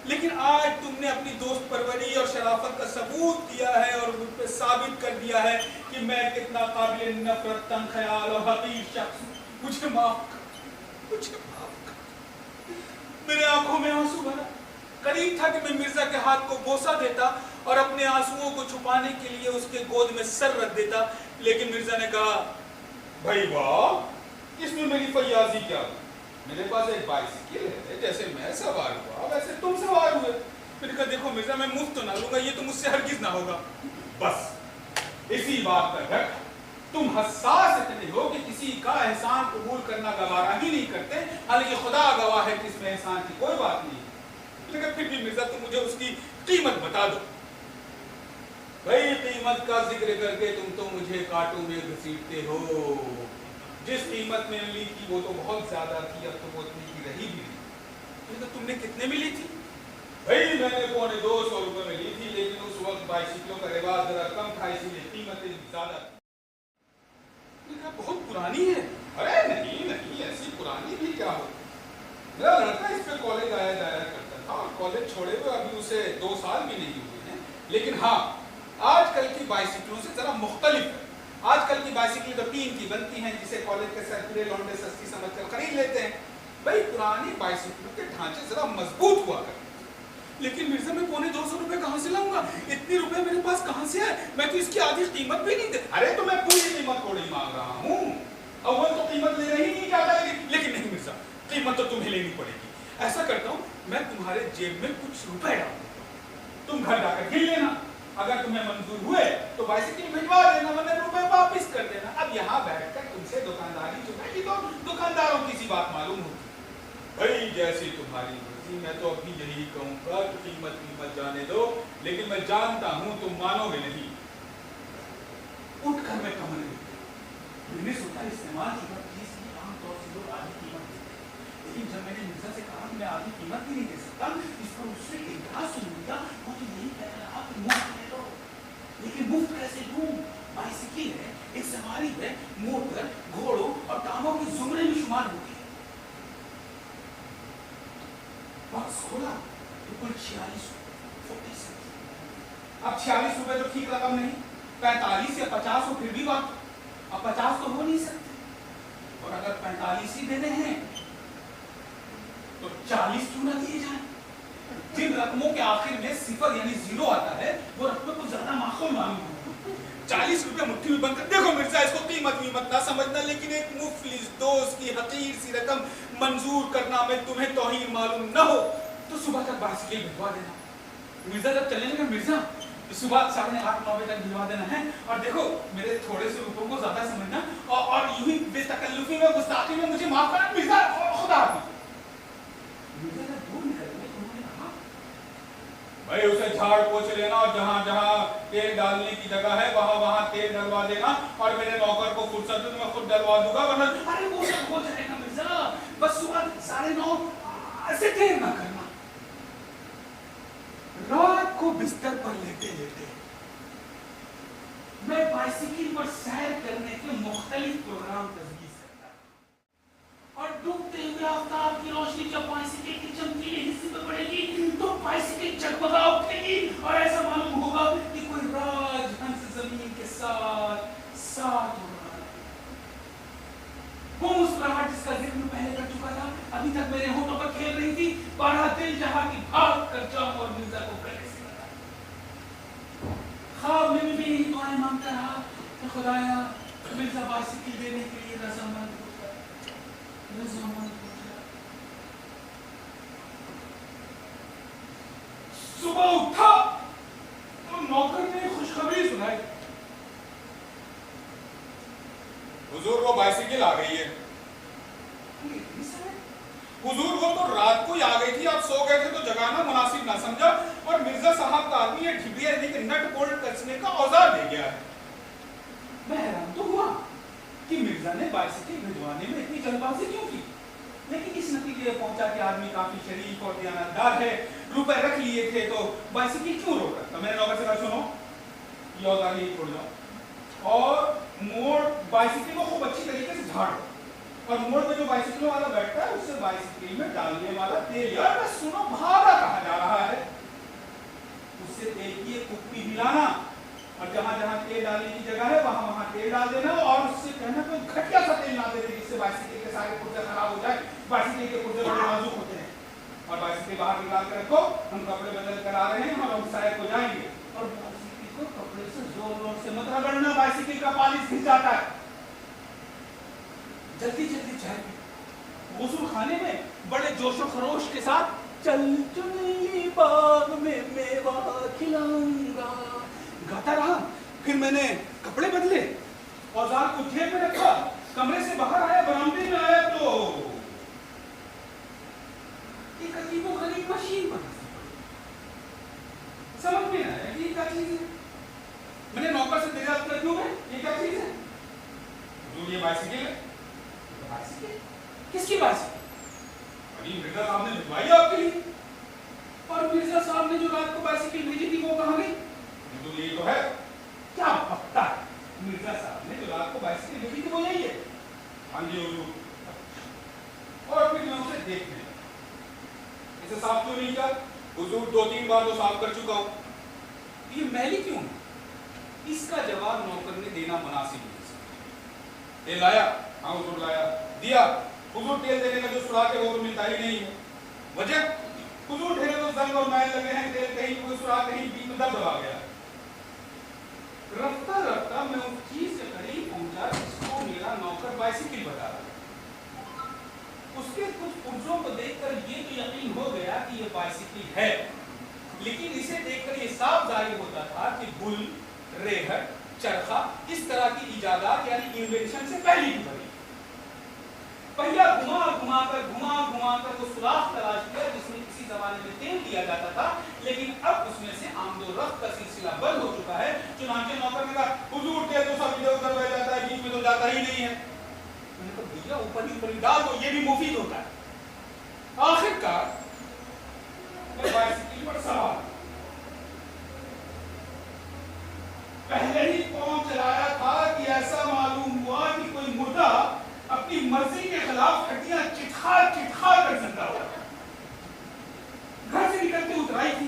Speaker 3: लेकिन आज तुमने अपनी दोस्त परवरी और शराफत का सबूत दिया है और मुझ पे साबित कर दिया है कि मैं कितना काबिल नफरत, तंग ख्याल और हकीर शख्स। मुझे माफ कर। मेरे आंखों में आंसू भरा। करीब था कि मैं मिर्जा के हाथ को बोसा देता और अपने आंसुओं को छुपाने के लिए उसके गोद में सर रख देता, लेकिन मिर्जा ने कहा, भाई वाह, इसमें मेरी फयाजी क्या? मेरे पास एक बाइसिकल है, जैसे मैं सवार हुआ वैसे तुम सवार हुए। میں نے کہا دیکھو مرزا میں مفت تو نہ لوں گا, یہ تو مجھ سے ہرگز نہ ہوگا. بس اسی بات پر رکھ, تم حساس اتنے ہو کہ کسی کا احسان قبول کرنا گوارا ہی نہیں کرتے, حالانکہ خدا گواہ ہے کہ اس میں احسان کی کوئی بات نہیں. لیکن پھر بھی مرزا تم مجھے اس کی قیمت بتا دو. بھائی قیمت کا ذکر کر کے تم تو مجھے کانٹوں میں گھسیٹتے ہو. جس قیمت میں لی تھی وہ تو بہت زیادہ تھی, اب تو وہ اتنی کی رہی بھی نہیں. تم نے کتنے میں لی تھی؟ بھائی میں نے 250 روپے میں لی تھی, لیکن اس وقت بائسیکلوں کا رواج ذرا کم تھا, اسی لیے قیمتیں زیادہ تھی. بہت پرانی ہے. ارے نہیں نہیں, ایسی پرانی بھی کیا ہو, میرا لڑکا اس پہ کالج آیا جایا کرتا تھا, اور کالج چھوڑے ہوئے ابھی اسے 2 سال بھی نہیں ہوئے ہیں. لیکن ہاں آج کل کی بائسیکلوں سے ذرا مختلف ہے. آج کل کی بائسیکل تو ٹین کی بنتی ہیں, جسے کالج کے سرکلے لونڈے سستی سمجھ کر خرید لیتے ہیں. بھائی پرانی بائسیکلوں کے ڈھانچے ذرا مضبوط ہوا کرتے. لیکن مرزا میں 250 روپے کہاں سے لاؤں گا؟ اتنی روپے میرے پاس کہاں سے آئے؟ میں تو اس کی آدھی قیمت بھی نہیں دے. ارے تو میں پوری قیمت تھوڑی مانگ رہا ہوں, اول تو قیمت لینا ہی نہیں چاہتا, لیکن نہیں مرزا قیمت تو تمہیں لینی پڑے گی. ایسا کرتا ہوں میں تمہارے جیب میں کچھ روپے ڈال دیتا ہوں, تم گھر جا کر گن لینا. اگر تمہیں منظور ہوئے تو بائسیکل بھجوا دینا, ورنہ روپے واپس کر دینا. اب یہاں بیٹھ کر تم سے دکانداری چکائی تو دکانداروں کی سی بات معلوم ہوتی. بھائی جیسی تمہاری مرضی, میں تو ابھی یہی کہوں گا کہ قیمت جانے دو, لیکن میں جانتا ہوں تم مانو گے نہیں. اٹھ کر میں کمرے میں نے سوچا استعمال شدہ چیز کی عام طور سے لوگ آدھی قیمت دیتے ہیں, لیکن جب میں نے مرزا سے کہا کہ میں آدھی قیمت بھی نہیں دے سکتا, اس پر اس سے اعتراض سن لیا. وہ تو یہی کہہ رہا کہ مفت لے لو. لیکن مفت کیسے دوں؟ بائسیکل ہے, ایک سواری ہے, موٹر گھوڑوں اور ٹانگوں کے زمرے میں شمار ہوتی ہے. باکس کھولا تو کل 46 روپے. اب 46 روپے تو ٹھیک رقم نہیں, 45 یا 50 ہو پھر بھی بات. اب 50 تو ہو نہیں سکتے, اور اگر 45 ہی دینے ہیں تو 40 کیوں نہ دیے جائیں. جن رقموں کے آخر میں صفر یعنی 0 آتا ہے وہ رقمیں کچھ زیادہ معقول معلوم ہو. 40 روپے مٹھی میں بند کر. دیکھو مرزا اس کو قیمت نہ سمجھنا, لیکن ایک مفلس دوست کی حقیر سی رقم منظور کرنا میں تمہیں توہین معلوم نہ ہو تو صبح تک بائسیکل بھجوا دینا. مرزا جب چلنے لگا, مرزا صبح 8:30-9 بجے تک بھجوا دینا ہے, اور دیکھو میرے تھوڑے سے روپوں کو زیادہ سمجھنا, اور یوں ہی بے تکلفی میں گستاخی میں مجھے معاف کرنا. مرزا خدا حافظ. مرزا جب دور نکل گئے تو انہوں نے کہا بھائی اسے جھاڑ پوچھ لینا, اور جہاں جہاں تیل ڈالنے کی جگہ ہے وہاں وہاں تیل ڈلوا دینا, اور میرے نوکر کو فرصت میں خود ڈلوا دوں گا, ورنہ ارے وہ سب ہو جائے گا مرزا, بس صبح 9:30 ایسے دیر نہ کرنا. رات کو بستر پر لیٹے لیٹے میں بائسیکل پر سیر کرنے کے مختلف پروگرام تجویز کرتا ہوں, اور ڈوبتے ہوئے آفتاب کی روشنی جب بائسیکل کے چمکیلے حصے پہ پڑے گی تو بائسیکل جگمگا اٹھے گی, اور ایسا معلوم ہوگا کہ کوئی راج ہنس زمین کے ساتھ ساتھ ہو رہا ہے. وہ مسکراہٹ جس کا ذکر میں پہلے کر چکا تھا ابھی تک میرے ہونٹوں پر کھیل رہی تھی. بارہ دل جہاں کی بھاگ کر جاؤں اور مرزا کو گلے سے لگا. خواب میں بھی یہی دعائیں مانگتا رہا کہ خدایا مرزا بائسیکل دینے کے لیے رضامند ہو جائے, رضامند ہو جائے. صبح اٹھا تو نوکر نے خوشخبری سنائی, حضور وہ بائسیکل آ گئی ہے. حضور وہ تو رات کو ہی آ گئی تھی, آپ سو گئے تھے تو جگانا مناسب نہ سمجھا, اور مرزا صاحب کا آدمی یہ ڈھبیا یعنی کہ نٹ بولٹ کسنے کا اوزار دے گیا ہے. میں حیران تو ہوا کہ مرزا نے بائسیکل بھجوانے میں اتنی جلد بازی کیوں کی, لیکن اس نتیجے پہنچا کہ آدمی کافی شریف اور دیانتدار ہے, روپے رکھ لیے تھے تو بائسیکل کیوں روک رکھتا. میں نے نوکر سے کہا سنو یہ اوزار ہی چھوڑ جاؤ, اور موڑ بائسیکل کو خوب اچھی طریقے سے جھاڑ, اور موڑ میں جو بائسیکلوں والا بیٹھتا ہے اس سے بائسیکل میں ڈالنے والا تیل, یار میں سنو بھاگا کہاں جا رہا ہے, اس سے تیل کی ایک کپی ملانا, اور جہاں جہاں تیل ڈالنے کی جگہ ہے وہاں وہاں تیل ڈال دینا, اور اس سے کہنا کوئی گھٹیا سا تیل نہ دے دے جس سے بائسیکل کے سارے پرزے خراب ہو جائے. بائسیکل کے پرزے بڑے نازک ہوتے ہیں, اور بائسیکل باہر نکال کے رکھو, ہم کپڑے بدل کر آ رہے ہیں اور ہم سائے کو جائیں گے. اور بائسیکل کو کپڑے سے زور زور سے مت رگڑنا, بائسیکل کا پالش گھس جاتا ہے. جلدی جلدی چائے پی. غسل خانے میں بڑے جوش و خروش کے ساتھ चल चुनली बाग में मेवा खिलाऊंगा। गाता रहा। फिर मैंने कपड़े बदले, औजार को जेब में रखा, कमरे से बाहर आया, बरामदे में आया तो एक अजीबोगरीब मशीन बनी। समझ में आया कि ये क्या चीज है। मैंने नौकर से देखा, क्यों है ये क्या चीज है? जो ये बाइसिकल है। बाइसिकल? किसकी बाइसिकल? अभी मिर्जा साहब ने भिजवाई आपके लिए। और मिर्जा साहब ने जो रात को बाइसिकल भेजी थी वो कहाँ गई? तो ये तो है। क्या पता है? मिर्जा साहब ने जो रात को बाइसिकल भेजी थी वो यही है। हाँ जी हुजूर। और फिर मैं उसे देखने लगा। इसे साफ क्यों नहीं किया? हुजूर 2-3 बार तो साफ कर चुका हूं। ये मैली क्यों है? इसका जवाब नौकर ने देना मुनासिब नहीं। तेल लाया? हाँ हुजूर लाया। दिया? हुजूर तेल देने का जो सुराख है वो तो मिलता ही नहीं है। वजह? हुजूर ढेरे तो जंग और मैल लगे हैं, तेल कहीं कोई सुराख कहीं बीच में दब दबा गया। रफ्ता रफ्ता मैं उस चीज के करीब पहुंचा जिसको मेरा नौकर बाइसिकल बता रहा। उसके कुछ पुर्जों को देखकर ये तो यकीन हो गया कि ये बाइसिकल है, लेकिन इसे देखकर ये साफ जाहिर होता था कि बुल, रेहट, चरखा इस तरह की इजादात यानी इन्वेंशन से पहले की बनी। पहिया घुमा घुमा कर वो सुराख तलाश किया जिसमें किसी जमाने में तेल दिया जाता था, लेकिन अब उसमें से आमदोरफ्त का सिलसिला बंद हो चुका है। चुनांचे नौकर ने कहा, हुजूर तेल तो सब इधर उधर बह जाता है, बीच में तो जाता ही नहीं है। मैंने कहा भैया ऊपर ही डाल दो, ये भी मुफीद होता है। आखिरकार मैं बाइसिकल पर सवार, पहले ही पांव चलाया था कि ऐसा मालूम हुआ कि कोई मुर्दा अपनी मर्जी के खिलाफ हड्डियां चिटखा कर जिंदा हुआ। घर से निकलते उतराई थी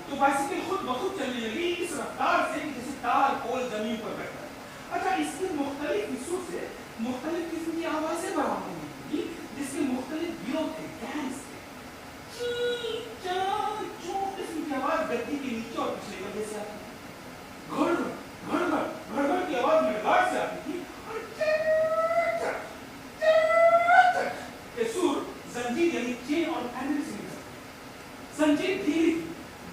Speaker 3: तो बाइसिकल खुद ब खुद चलने लगी इस रफ्तार से जैसे तार पोल जमीन पर बैठा। अच्छा, इसके मुख्तलिफ हिस्सों से मुख्तलिफ किस्म की आवाजें बरामद हुई जिसके मुख्तलिफ गिरोह थे, गैंग्स थे। किस्म की आवाज गद्दी के नीचे और पिछले वजह से आती थी। घड़ की आवाज मेड़घाट से आती थी और सुर जंजीर यानी चेन और पैनल से निकलती। जंजीर ढीली थी।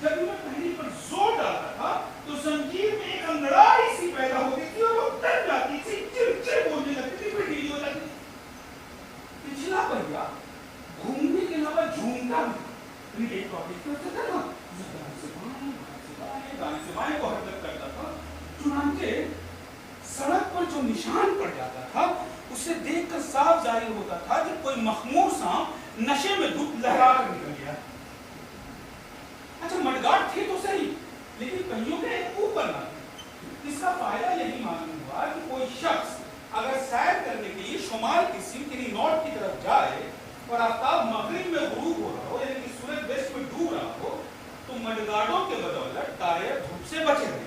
Speaker 3: जब मैं पहली पर जोर डालता था तो जंजीर में एक अंगड़ाई सी पैदा होती थी और वो तन जाती थी, चिड़चिड़ बोलने लगती थी, फिर ढीली हो जाती थी। पिछला पहिया घूमने के अलावा झूमता भी एक टॉपिक करता था ना, दाएं से बाएं को हरकत करता था। चुनांचे सड़क पर जो निशान पड़ जाता था उसे देखकर साफ जाहिर होता था कि कोई मखमूर सांप नशे में धूप लहरा कर निकल गया। अच्छा, मडगाड़ थे तो सही, लेकिन पहियों के ऊपर न थे। इसका फायदा यही मालूम हुआ कि कोई शख्स अगर सैर करने के लिए शुमाल की सिमत यानी नॉर्थ की तरफ जाए और आफ्ताब मगरिब में गुरूब हो रहा हो यानी कि सूरज वेस्ट में डूब रहा हो तो मडगाड़ों के बदौलत टायर धूप से बचे रहे।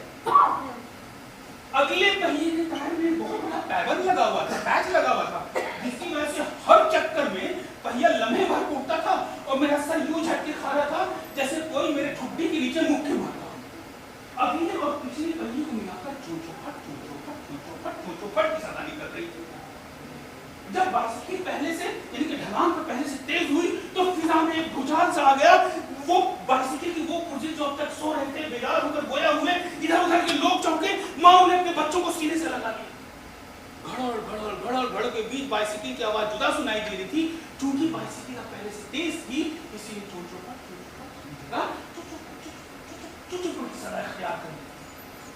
Speaker 3: अगले पहिए के टायर में बहुत बड़ा पैबंद लगा हुआ था, पैच लगा हुआ था, जिसकी वजह से हर चक्कर में पहिया लम्हे भर टूटता था और मेरा सर यूं झटके खा रहा था जैसे कोई मेरे ठुड्डी के नीचे मुक्के मारता हो। अगले और पिछले पहिए को मिलाकर चोचोफट की सदा निकल रही थी। जब बाइसिकल पहले से यानी कि ढलान पर पहले से तेज हुई तो फिजा में एक भूचाल सा आ गया। वो बाइसिकल की वो पुर्जे जो अब तक सो रहे थे बेदार होकर गोया हुए, इधर उधर के लोग चौंके, माँ ने अपने बच्चों को सीने से लगा लिया। घड़ के बीच बाइसिकल की आवाज जुदा सुनाई दे रही थी। चूंकि बाइसिकल पहले से तेज थी इसीलिए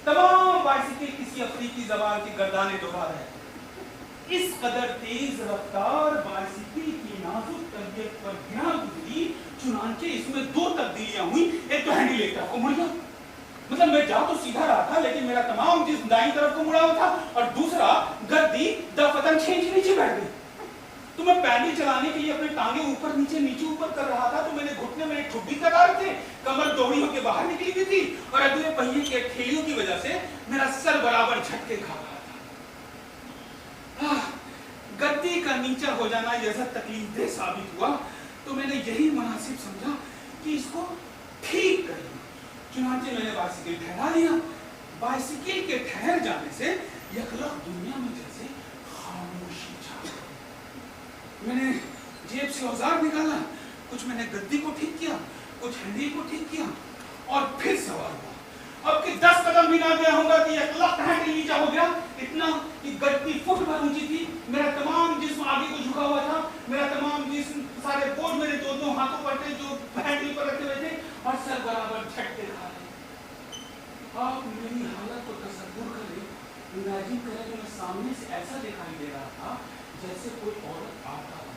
Speaker 3: तमाम बाइसिकल किसी अफ्रीकी जबान की गर्दाने दोहरा रहे थे। इस कदर तेज रफ्तार बाइसिकल की नाजुक तबीयत पर गिरा गुजरी, चुनांचे इसमें 2 तब्दीलियां हुई। एक तो हैंडल एक तरफ को मुड़ गया, मतलब मैं जा तो सीधा रहा था लेकिन मेरा तमाम जिस्म दाईं तरफ को मुड़ा हुआ था, और दूसरा गद्दी दफतन खींच नीचे बैठ गई। तो मैं पैडल चलाने के लिए अपने टांगे ऊपर नीचे ऊपर कर रहा था तो मेरे घुटने में एक ठुड्डी तक आ रहे थे, कमर दोहरी होकर बाहर निकली हुई थी और अगले पहिए के ठेलियों की वजह से मेरा सर बराबर झटके खा रहा था। गद्दी का नीचा हो जाना जैसा तकलीफदेह साबित हुआ तो मैंने यही मुनासिब समझा कि इसको ठीक कर लूं। चुनांचे मैंने बाइसिकल ठहरा लिया। बाइसिकल के ठहर जाने से यकलख दुनिया में जैसे खामोशी छा गई। मैंने जेब से औजार निकाला, कुछ मैंने गद्दी को ठीक किया, कुछ हैंडल को ठीक किया और फिर सवार हुआ। अब कि 10 कदम भी ना गया होगा कि एक लफ्ट हैंडल नीचा हो गया, इतना कि गद्दी फुट भर ऊंची थी, मेरा तमाम जिस्म आगे को झुका हुआ था, मेरा तमाम जिस्म, सारे बोझ मेरे दोनों हाथों पर थे जो हैंडल पर रखे हुए थे और सर बराबर झटके खा रहे। आप मेरी हालत को तसव्वुर करें, इमेजिन करें कि मैं सामने से ऐसा दिखाई दे रहा था जैसे कोई औरत आता हो।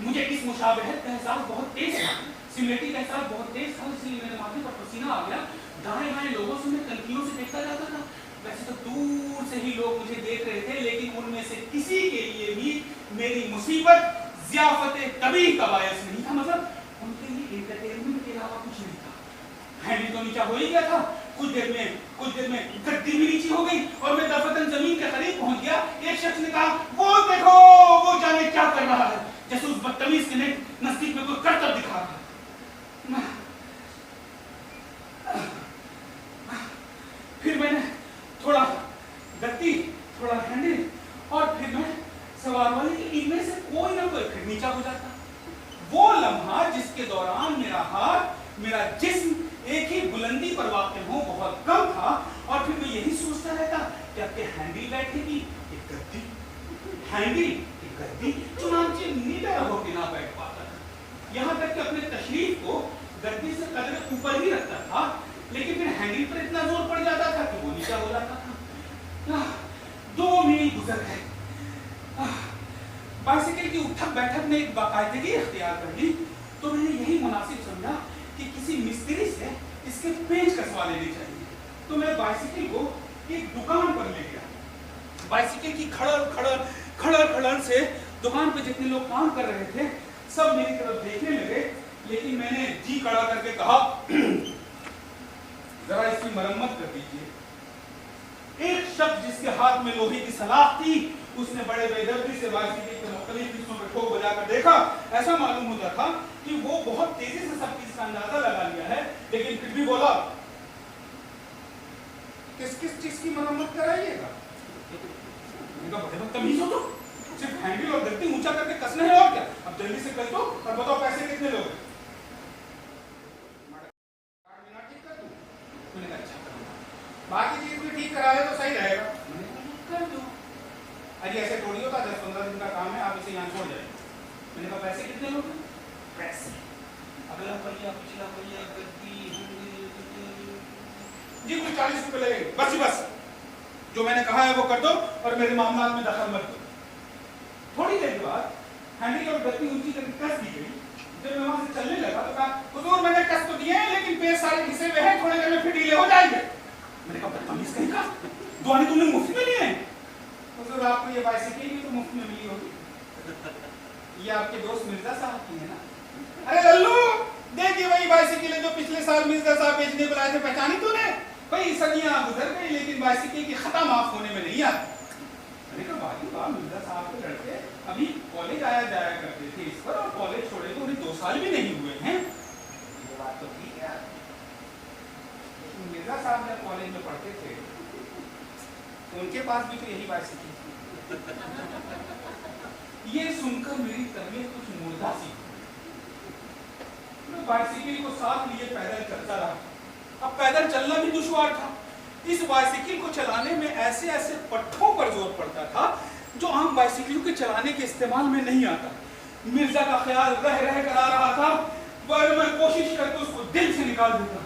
Speaker 3: मुझे इस मुशाबहत का एहसास बहुत तेज था, सिमिलरिटी का एहसास बहुत तेज था, इसलिए मेरे माथे पर पसीना आ गया। दाएं बाएं लोगों से मैं तनकियों से देखता जाता था। वैसे तो दूर से ही लोग मुझे देख रहे थे, लेकिन उनमें से किसी के लिए भी मेरी मुसीबत ज़ियाफ़त तबीह का बायस नहीं था। मतलब उनके लिए एंटरटेनमेंट के अलावा कुछ नहीं था। हैंडल तो नीचा हो ही गया था, कुछ देर में गद्दी भी नीची हो गई और मैं दफतन जमीन के करीब पहुंच गया। एक शख्स ने कहा, वो देखो, वो जाने क्या कर रहा है, जैसे उस बदतमीज के नजदीक में कोई करतब दिखा रहा है। फिर मैंने थोड़ा गद्दी, थोड़ा हैंडल और फिर मैं सवार वाले कि इनमें से कोई ना कोई फिर नीचा हो जाता। वो लम्हा जिसके दौरान मेरा हाथ, मेरा जिस्म एक ही बुलंदी पर वाक़ हो बहुत कम था और फिर मैं यही सोचता रहता कि अब के हैंडल बैठेगी कि गद्दी, हैंडल कि गद्दी, चुनांचे नीडर होकर ना बैठ पाता था। यहाँ तक कि अपने तशरीफ को गद्दी से कदर ऊपर ही रखता था, लेकिन फिर हैंडल पर इतना जोर पड़ जाता था कि वो नीचा हो जाता था। 2 मील गुजर गए। बाइसिकल की उठक बैठक में एक बाकायदगी इख्तियार कर ली तो मैंने यही मुनासिब समझा कि किसी मिस्त्री से इसके पेच कसवा लेने चाहिए। तो मैं बाइसिकल को एक दुकान पर ले गया। बाइसिकल की खड़र से दुकान पे जितने लोग काम कर रहे थे सब मेरी तरफ देखने लगे, लेकिन मैंने जी कड़ा करके कहा, जरा इसकी मरम्मत कर दीजिए। एक शख्स जिसके हाथ में लोहे की सलाख थी, उसने बड़े बेदर्दी से बाइसिकल के मुख्तलिफ हिस्सों में ठोक बजाकर देखा। ऐसा मालूम होता था कि वो बहुत तेजी से सब चीज का अंदाजा लगा लिया है, लेकिन फिर भी बोला, किस किस चीज की मरम्मत कराइएगा? बड़े बदतमीज हो तो, सिर्फ हैंडल और गद्दी ऊंचा करके कसना है और क्या? अब जल्दी से कर दो और बताओ पैसे कितने लोगे? बाकी चीज भी ठीक करा ले तो सही रहेगा। कर दो। अरे ऐसे थोड़ी होता, 10-15 दिन का काम है, आप इसे यहाँ छोड़ जाइए। मैंने कहा पैसे कितने लोगे? पैसे अगला पहिया पिछला पहिया गद्दी जी कुछ 40 रुपए लगेंगे, बस ही बस। जो मैंने कहा है वो कर दो और मेरे मामला में दखल मत दो। थोड़ी देर बाद हैंडल और गद्दी ऊंची करके कस दी गई। जब मैं वहां से चलने लगा तो कहा, हुजूर मैंने कस तो दिए हैं, लेकिन पेज सारे घिसे हुए हैं, थोड़ी देर में फिर ढीले हो जाएंगे। मैंने कहा, बदतमीज कहीं का, दुआने तुमने मुफ्त में लिए हैं? हुजूर आपको ये बाइसिकल भी तो मुफ्त में मिली होगी। ये आपके दोस्त मिर्जा साहब की है ना? अरे लल्लू, देखिए वही बाइसिकल है जो पिछले साल मिर्जा साहब बेचने को लाए थे, पहचानी तूने? भाई सदियां गुजर गई लेकिन बाइसिकल की खता माफ होने में नहीं आती। मैंने कहा, भाई वाह, मिर्जा साहब के लड़के अभी कॉलेज आया जाया करते थे इस पर, और कॉलेज छोड़े तो उन्हें 2 साल भी नहीं हुए हैं। ये बात तो ठीक है। मिर्जा साहब जब कॉलेज में पढ़ते थे तो उनके पास भी तो यही बाइसिकल थी। ये सुनकर मेरी तबीयत कुछ मुर्दा सी। मैं बाइसिकल को साथ लिए पैदल चलता रहा। अब पैदल चलना भी दुश्वार था। इस बाइसिकल को चलाने में ऐसे ऐसे पट्टों पर जोर पड़ता था जो आम बाइसिकलों के चलाने के इस्तेमाल में नहीं आता। मिर्जा का ख्याल रह कर आ रहा था, पर मैं कोशिश करके उसको दिल से निकाल देता,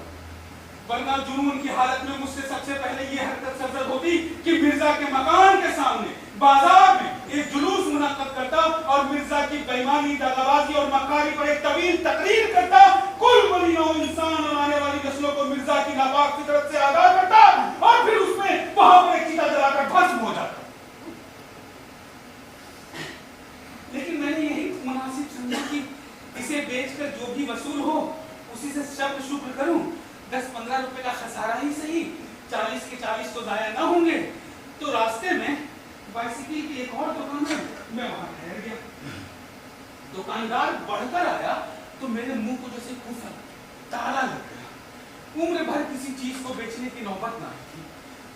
Speaker 3: वरना जुनून की हालत में मुझसे सबसे पहले ये हरकत सरजद होती कि मिर्जा के मकान के सामने बाजार में एक जुलूस मुनक्कद करता और मिर्जा की बेईमानी, दगाबाजी और मक्कारी पर एक तवील तकरीर करता। कुल बनी नौ इंसान और आने वाली नस्लों को मिर्जा की नापाक फितरत से आगाह करता और फिर उसमें वहां पर एक चीता जलाकर भस्म हो जाता। लेकिन मैंने यही मुनासिब समझा कि इसे बेचकर जो भी वसूल हो उसी से शब्द शुक्र करूं। 10-15 रुपए का खसारा ही सही, 40 के 40 तो जाया ना होंगे। तो रास्ते में बाइसिकल की एक और दुकान है, मैं वहां ठहर गया। दुकानदार बढ़कर आया तो मेरे मुंह को जैसे कुफर ताला लग गया। उम्र भर किसी चीज को बेचने की नौबत ना आई थी।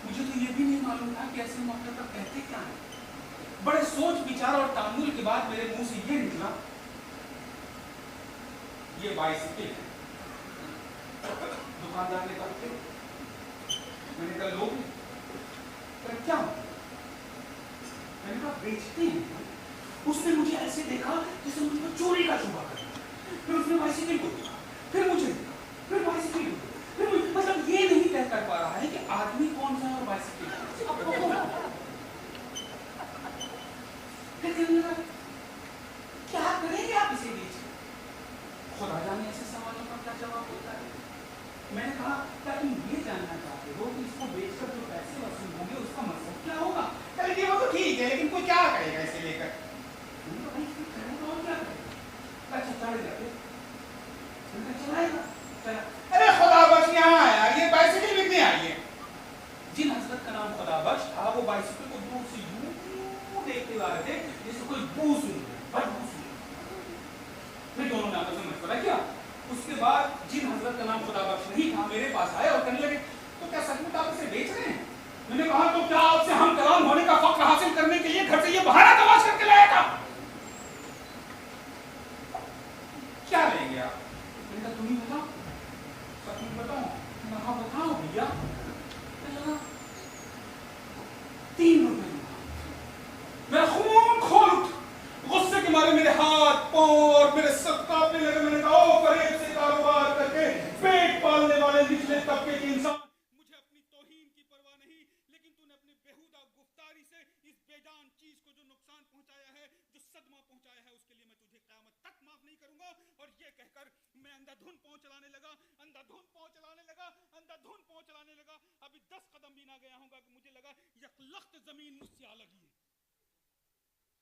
Speaker 3: मुझे तो ये भी नहीं मालूम था कि ऐसे मौके पर कहते क्या है। बड़े सोच विचार और तामुल के बाद मेरे मुंह से ये निकला ये बाइसिकल है। दुकानदार ने कहा क्यों? मैंने कहा लोग क्या? मैंने कहा बेचते हैं। उसने मुझे ऐसे देखा जैसे मुझे चोरी का शुबा कर, फिर उसने बाइसिकल को देखा, फिर मुझे देखा, फिर बाइसिकल को देखा, फिर मतलब ये नहीं तय कर पा रहा है कि आदमी कौन सा है और बाइसिकल क्या करेंगे आप इसे बेच? खुदा जाने ऐसे सवालों का क्या जवाब होता है। मैंने कहा क्या तुम ये जानना चाहते हो कि इसको बेचकर जो पैसे वसूल होंगे उसका मतलब क्या होगा? चलिए वो तो ठीक है, लेकिन कोई क्या करेगा इसे लेकर? भाई करेगा और क्या करेगा? अच्छा चढ़ जाते चलाएगा चला। अरे खुदा बख्श यहाँ आया, ये बाइसिकल बिकने आई है। जिन हजरत का नाम खुदा बख्श था वो बाइसिकल को दूर से यूं देखते हुए आ रहे थे जैसे कोई बू सुन रहा है। फिर दोनों ने आपस में मशवरा किया। उसके बाद जिन हजरत का नाम खुदा बख्श नहीं था मेरे पास आए और कहने लगे तो क्या सचमुच आप इसे बेच रहे हैं? मैंने कहा तो क्या आपसे हम कलाम होने का फक्र हासिल करने के लिए घर से ये बहाना तलाश करके लाया था? क्या लेंगे आप? मैंने कहा तुम ही बताओ, सचमुच बताओ। हाँ बताओ भैया। 3 रुपए मेरा खून खोल उठ, गुस्से के मारे मेरे हाथ पांव और मेरे सर कांपने लगे। मैंने कहा ओ फरेब से कारोबार करके पेट पालने वाले निचले तबके के इंसान, मुझे अपनी तौहीन की परवाह नहीं, लेकिन तूने अपनी बेहुदा गुफ्तारी से इस बेजान चीज को जो नुकसान पहुंचाया है, जो सदमा पहुंचाया है, उसके लिए मैं तुझे क़यामत तक माफ नहीं करूंगा। और ये कहकर मैं अंधाधुन पांव चलाने लगा, अंधाधुन पांव चलाने लगा, अंधाधुन पांव चलाने लगा। अभी 10 कदम भी ना गया होगा कि मुझे लगा यकलख्त जमीन मुझसे आ लगी है।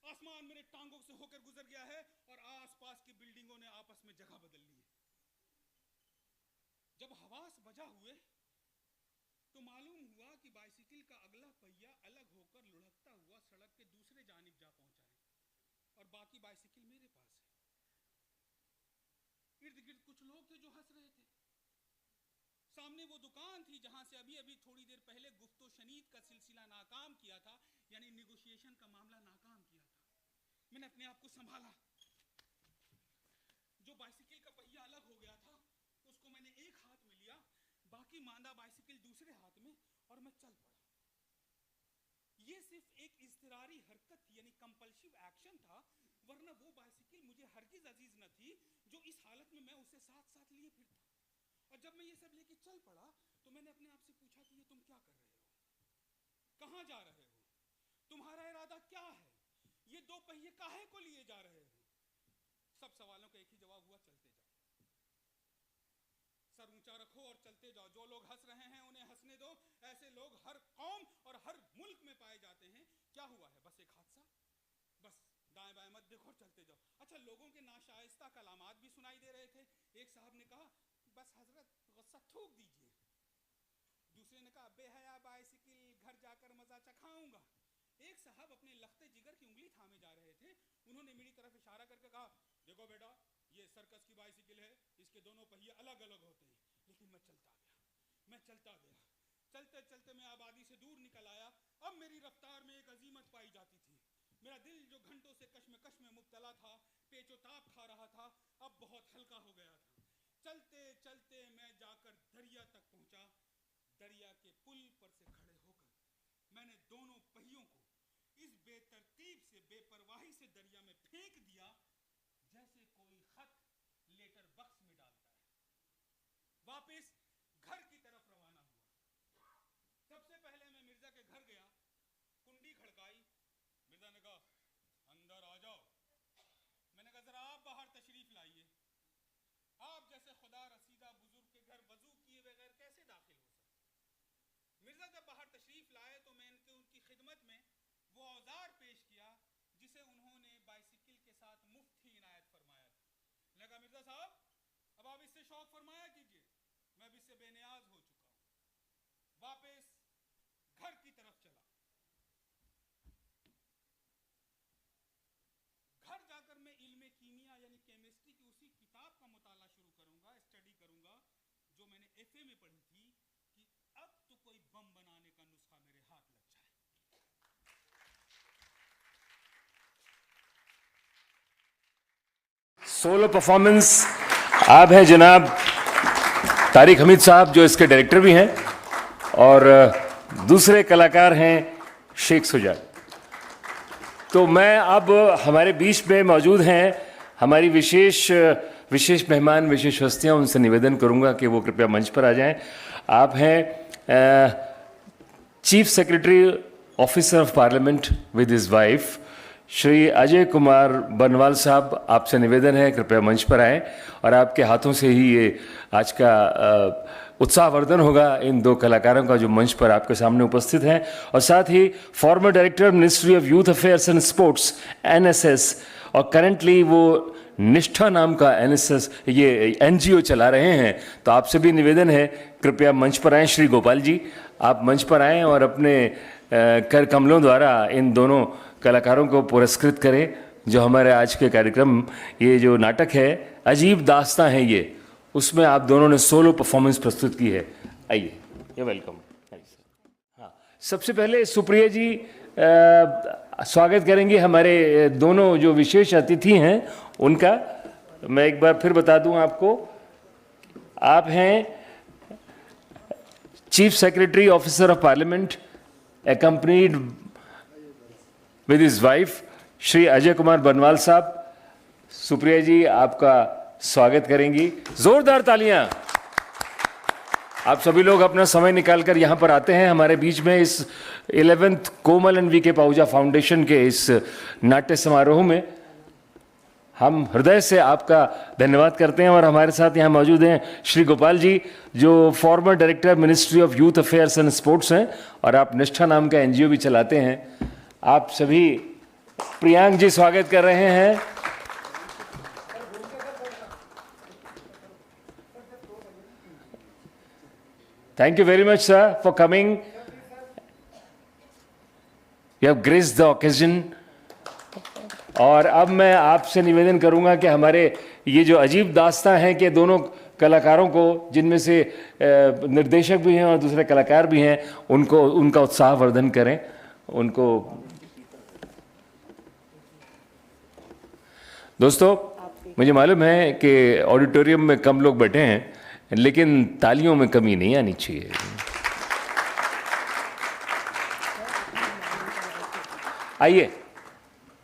Speaker 3: आसमान मेरे टांगों से होकर गुजर गया है और आसपास की बिल्डिंगों ने आपस में जगह बदल ली है। जब हवास बजा हुए तो मालूम हुआ कि बाइसिकल का अगला पहिया अलग होकर लुढ़कता हुआ सड़क के दूसरे जानिब जा पहुंचा है और बाकी बाइसिकल मेरे पास है। इर्द गिर्द कुछ लोग थे जो हंस रहे थे। सामने वो दुकान थी जहां से अभी अभी थोड़ी देर पहले गुफ्तो शनीद का सिलसिला नाकाम किया था, यानी नेगोशिएशन का मामला नाकाम किया था। मैंने अपने आप को संभाला। जो बाइसिकल का पहिया अलग हो गया था उसको मैंने एक हाथ में लिया, बाकी मांदा बाइसिकल दूसरे हाथ में, और मैं चल पड़ा। ये सिर्फ एक इज़्तिरारी हरकत थी, यानी कंपल्सिव एक्शन था, वरना वो बाइसिकल मुझे हरगिज अजीज न थी जो इस हालत में मैं उसे साथ साथ लिए फिरता। और जब मैं ये सब लेके चल पड़ा तो मैंने अपने आप से पूछा कि ये तुम क्या कर रहे हो, कहां जा रहे हो, तुम्हारा इरादा क्या है, ये 2 पहिए काहे को लिए जा रहे हो? सब सवालों का एक ही जवाब हुआ, चलते जाओ, सर ऊंचा रखो और चलते जाओ। जो लोग हंस रहे हैं उन्हें हंसने दो, ऐसे लोग हर कौम और हर मुल्क में पाए जाते हैं। क्या हुआ है? बस एक हादसा, बस दाएं बाएं मत देखो और चलते जाओ। अच्छा, लोगों के नाशाइस्ता कलामात भी सुनाई दे रहे थे। एक साहब ने कहा बस हजरत गुस्सा थूक दीजिए। दूसरे ने कहा बेहया बाइसिकल, घर जाकर मजा चखाऊंगा। एक साहब अपने लखते जिगर की उंगली थामे जा रहे थे, उन्होंने मेरी तरफ इशारा करके कहा देखो बेटा, ये सर्कस की बाइसिकल है, इसके दोनों पहिए अलग अलग होते हैं। लेकिन मैं चलता गया, मैं चलता गया। चलते चलते मैं आबादी से दूर निकल आया। अब मेरी रफ्तार में एक अजीमत पाई जाती थी। मेरा दिल जो घंटों से कश्मकश में मुब्तला था, पेचोताप खा रहा था, अब बहुत हल्का हो गया था। चलते चलते मैं जाकर दरिया तक पहुंचा। दरिया के पुल पर से खड़े होकर मैंने दोनों पहियों को इस बेतरतीब से, बेपरवाही से दरिया में फेंक दिया जैसे कोई खत लेटर बक्स में डालता है। वापस घर की तरफ रवाना हुआ। सबसे पहले मैं मिर्जा के घर गया, कुंडी खड़काई। मिर्जा ने कहा अंदर आ जाओ। मैंने कहा जरा आप बाहर तशरीफ लाइए। आप जैसे खुदा रसीदा बुजुर्ग के घर वजू किए बगैर कैसे दाखिल हो सकते? मिर्जा जब बाहर तशरीफ लाए तो मैं उनकी खिदमत में वो औजार पेश किया जिसे उन्होंने बाइसिकल के साथ मुफ्त ही इनायत फरमाया था। मैंने कहा मिर्जा साहब, अब आप इससे शौक फरमाया कीजिए, मैं अब इससे बेनियाज हो चुका हूं। वापस घर की तरफ चला। घर जाकर मैं इल्मे कीमिया यानी केमिस्ट्री की उसी किताब का मुताला शुरू करूंगा, स्टडी करूंगा जो मैंने एफए में पढ़ी थी, कि अब तो कोई बम बनाने का नुस्खा मेरे हाथ लग जाए।
Speaker 4: Solo performance आप हैं जनाब तारिक हमीद साहब, जो इसके डायरेक्टर भी हैं, और दूसरे कलाकार हैं शेख सुजा। तो मैं अब हमारे बीच में मौजूद हैं हमारी विशेष मेहमान, विशेष हस्तियां, उनसे निवेदन करूंगा कि वो कृपया मंच पर आ जाएं। आप हैं chief secretary officer of parliament with his wife Shri Ajay Kumar बनवाल साहब, आपसे निवेदन है कृपया मंच पर आएं और आपके हाथों से ही ये आज का उत्साहवर्धन होगा इन दो कलाकारों का जो मंच पर आपके सामने उपस्थित हैं। और साथ ही former director ministry of youth affairs and sports NSS, और करंटली वो निष्ठा नाम का NSS ये NGO चला रहे हैं। तो आपसे भी निवेदन है कृपया मंच पर आएँ। श्री गोपाल जी, आप मंच पर आएँ और अपने कर कमलों द्वारा इन दोनों कलाकारों को पुरस्कृत करें जो हमारे आज के कार्यक्रम, ये जो नाटक है अजीब दास्तां है ये, उसमें आप दोनों ने सोलो परफॉर्मेंस प्रस्तुत की है। आइए, ये वेलकम। हाँ, सबसे पहले सुप्रिया जी स्वागत करेंगे हमारे दोनों जो विशेष अतिथि हैं उनका। मैं एक बार फिर बता दूं आपको, आप हैं chief secretary officer of parliament accompanied with his wife Shri Ajay Kumar बनवाल साहब। सुप्रिया जी आपका स्वागत करेंगी, जोरदार तालियां। आप सभी लोग अपना समय निकालकर यहाँ पर आते हैं हमारे बीच में इस 11th Komal and VK Pahuja foundation के इस नाट्य समारोह में। हम हृदय से आपका धन्यवाद करते हैं। और हमारे साथ यहाँ मौजूद हैं श्री गोपाल जी, जो farmer director ministry of youth affairs and sports हैं, और आप निष्ठा नाम का NGO भी चलाते हैं। आप सभी, प्रियांक जी स्वागत कर रहे हैं। Thank you very much sir for coming, you have graced the occasion. और अब मैं आपसे निवेदन करूंगा कि हमारे ये जो अजीब दास्तां हैं कि दोनों कलाकारों को, जिनमें से निर्देशक भी हैं और दूसरे कलाकार भी हैं, उनको उनका उत्साहवर्धन करें। उनको दोस्तों, मुझे मालूम है कि ऑडिटोरियम में कम लोग बैठे हैं, लेकिन तालियों में कमी नहीं आनी चाहिए। आइए,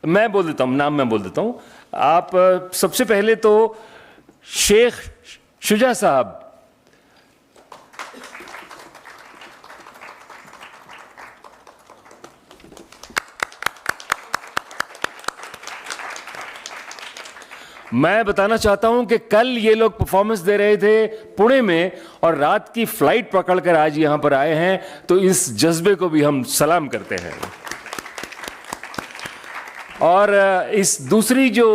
Speaker 4: मैं बोल देता हूँ, नाम मैं बोल देता हूँ। आप सबसे पहले तो शेख शुजा साहब, मैं बताना चाहता हूं कि कल ये लोग परफॉर्मेंस दे रहे थे पुणे में और रात की फ्लाइट पकड़कर आज यहां पर आए हैं, तो इस जज्बे को भी हम सलाम करते हैं। और इस दूसरी जो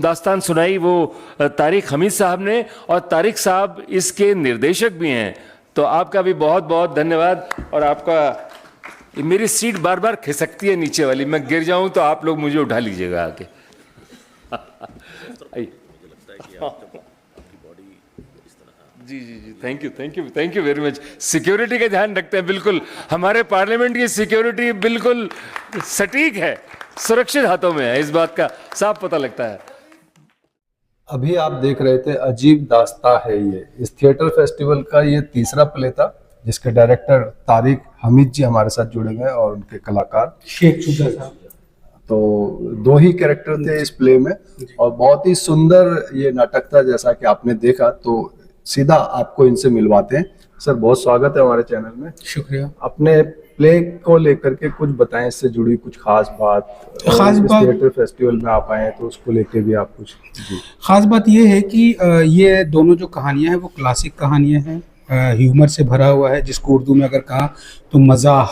Speaker 4: दास्तान सुनाई वो तारिक हमीद साहब ने, और तारिक साहब इसके निर्देशक भी हैं। तो आपका भी बहुत बहुत धन्यवाद। और आपका, मेरी सीट बार बार खिसकती है नीचे वाली, मैं गिर जाऊं तो आप लोग मुझे उठा लीजिएगा आके। जी जी जी, thank you very much. Security का ध्यान रखते हैं, बिल्कुल हमारे पार्लियामेंट की सिक्योरिटी बिल्कुल सटीक है, सुरक्षित हाथों में है, इस बात का साफ पता लगता है।
Speaker 1: अभी आप देख रहे थे अजीब दास्तां है ये, इस थिएटर फेस्टिवल का ये तीसरा प्ले था, जिसके डायरेक्टर तारिक हमीद जी हमारे साथ जुड़े हुए हैं और उनके कलाकार
Speaker 5: शेख सुजा साहब।
Speaker 1: तो दो ही कैरेक्टर थे इस प्ले में, और बहुत ही सुंदर ये नाटक था। जैसा कि आपने देखा, तो सीधा आपको इनसे मिलवाते हैं। सर, बहुत स्वागत है हमारे चैनल में।
Speaker 5: शुक्रिया।
Speaker 1: अपने प्ले को लेकर के कुछ बताएं, इससे जुड़ी कुछ खास बात। थिएटर फेस्टिवल में आप आए तो उसको लेके भी आप कुछ।
Speaker 5: खास बात ये है कि ये दोनों जो कहानियां हैं वो क्लासिक कहानियां हैं, ह्यूमर से भरा हुआ है, जिसको उर्दू में अगर कहा तो मजाह।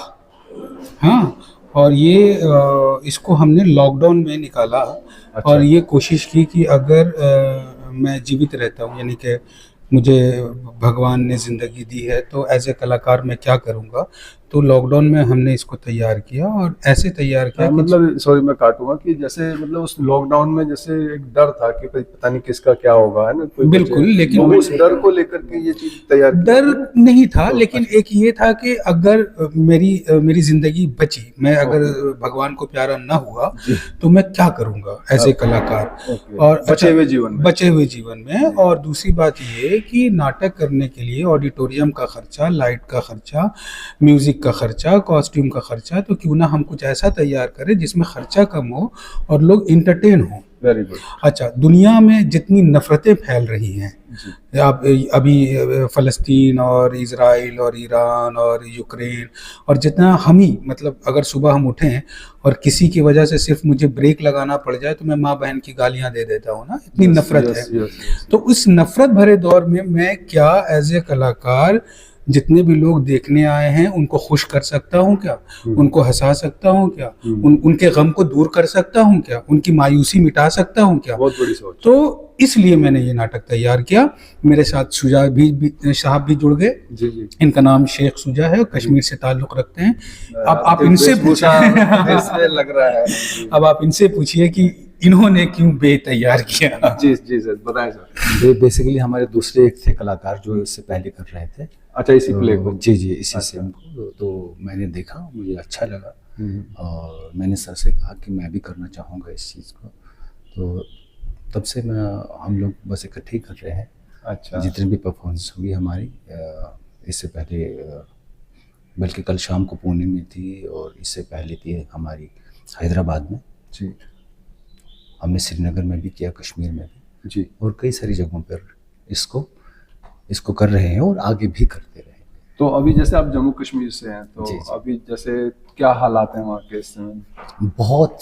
Speaker 5: हाँ, और ये इसको हमने लॉकडाउन में निकाला। अच्छा। और ये कोशिश की कि अगर मैं जीवित रहता हूँ, यानी कि मुझे भगवान ने ज़िंदगी दी है, तो एज ए कलाकार मैं क्या करूँगा। तो लॉकडाउन में हमने इसको तैयार किया और ऐसे तैयार किया कि
Speaker 1: मतलब सॉरी मैं काटूंगा कि जैसे मतलब उस लॉकडाउन में जैसे एक डर था कि पता नहीं किसका क्या होगा, है ना, कोई
Speaker 5: बिल्कुल,
Speaker 1: बचे।
Speaker 5: लेकिन
Speaker 1: तो उस डर को लेकर के ये चीज तैयार की।
Speaker 5: डर नहीं था, लेकिन एक ये था कि अगर मेरी जिंदगी बची, मैं अगर भगवान को प्यारा ना हुआ तो मैं क्या करूंगा ऐसे कलाकार, और
Speaker 1: बचे हुए जीवन में।
Speaker 5: बचे हुए जीवन में। और दूसरी बात ये कि नाटक करने के लिए ऑडिटोरियम का खर्चा, लाइट का खर्चा, म्यूजिक का खर्चा, कॉस्ट्यूम का खर्चा, तो क्यों ना हम कुछ ऐसा तैयार करें जिसमें खर्चा कम हो और लोग इंटरटेन हो।
Speaker 1: Very good.
Speaker 5: अच्छा, दुनिया में जितनी नफरतें फैल रही हैं, आप अभी फ़लस्तीन और इज़राइल और ईरान और यूक्रेन, और जितना हम ही मतलब अगर सुबह हम उठें और किसी की वजह से सिर्फ मुझे ब्रेक लगाना पड़ जाए तो मैं माँ बहन की गालियां दे देता हूँ ना, इतनी नफरत है। तो उस नफरत भरे दौर में मैं क्या एज ए कलाकार जितने भी लोग देखने आए हैं उनको खुश कर सकता हूँ क्या, उनको हंसा सकता हूँ क्या, उनके गम को दूर कर सकता हूँ क्या, उनकी मायूसी मिटा सकता हूँ क्या।
Speaker 1: बहुत बड़ी सोच।
Speaker 5: तो इसलिए मैंने ये नाटक तैयार किया। मेरे साथ शुजा भी साहब भी जुड़ गए।
Speaker 1: जी जी।
Speaker 5: इनका नाम शेख शुजा है, कश्मीर से ताल्लुक़ रखते हैं। अब आप इनसे
Speaker 1: पूछिए लग रहा है।
Speaker 5: अब आप इनसे पूछिए कि इन्होंने क्यों बे तैयार किया।
Speaker 1: जी जी सर, बताएं सर।
Speaker 6: बेसिकली हमारे दूसरे एक थे कलाकार जो इससे पहले कर रहे थे।
Speaker 1: अच्छा, इसी प्ले को।
Speaker 6: जी जी, इसी से हमको तो मैंने देखा, मुझे अच्छा लगा और मैंने सर से कहा कि मैं भी करना चाहूँगा इस चीज़ को। तो तब से हम लोग बस इकट्ठे ही कर रहे हैं।
Speaker 1: अच्छा।
Speaker 6: जितनी भी परफॉर्मेंस हुई हमारी इससे पहले, बल्कि कल शाम को पुणे में थी और इससे पहले थी हमारी हैदराबाद में।
Speaker 1: जी।
Speaker 6: हमने श्रीनगर में भी किया, कश्मीर में भी
Speaker 1: जी,
Speaker 6: और कई सारी जगहों पर इसको कर रहे हैं और आगे भी करते रहेंगे।
Speaker 1: तो अभी जैसे आप जम्मू कश्मीर से हैं, तो
Speaker 6: जी, जी।
Speaker 1: अभी जैसे क्या हालात हैं वहाँ के इस समय?
Speaker 6: बहुत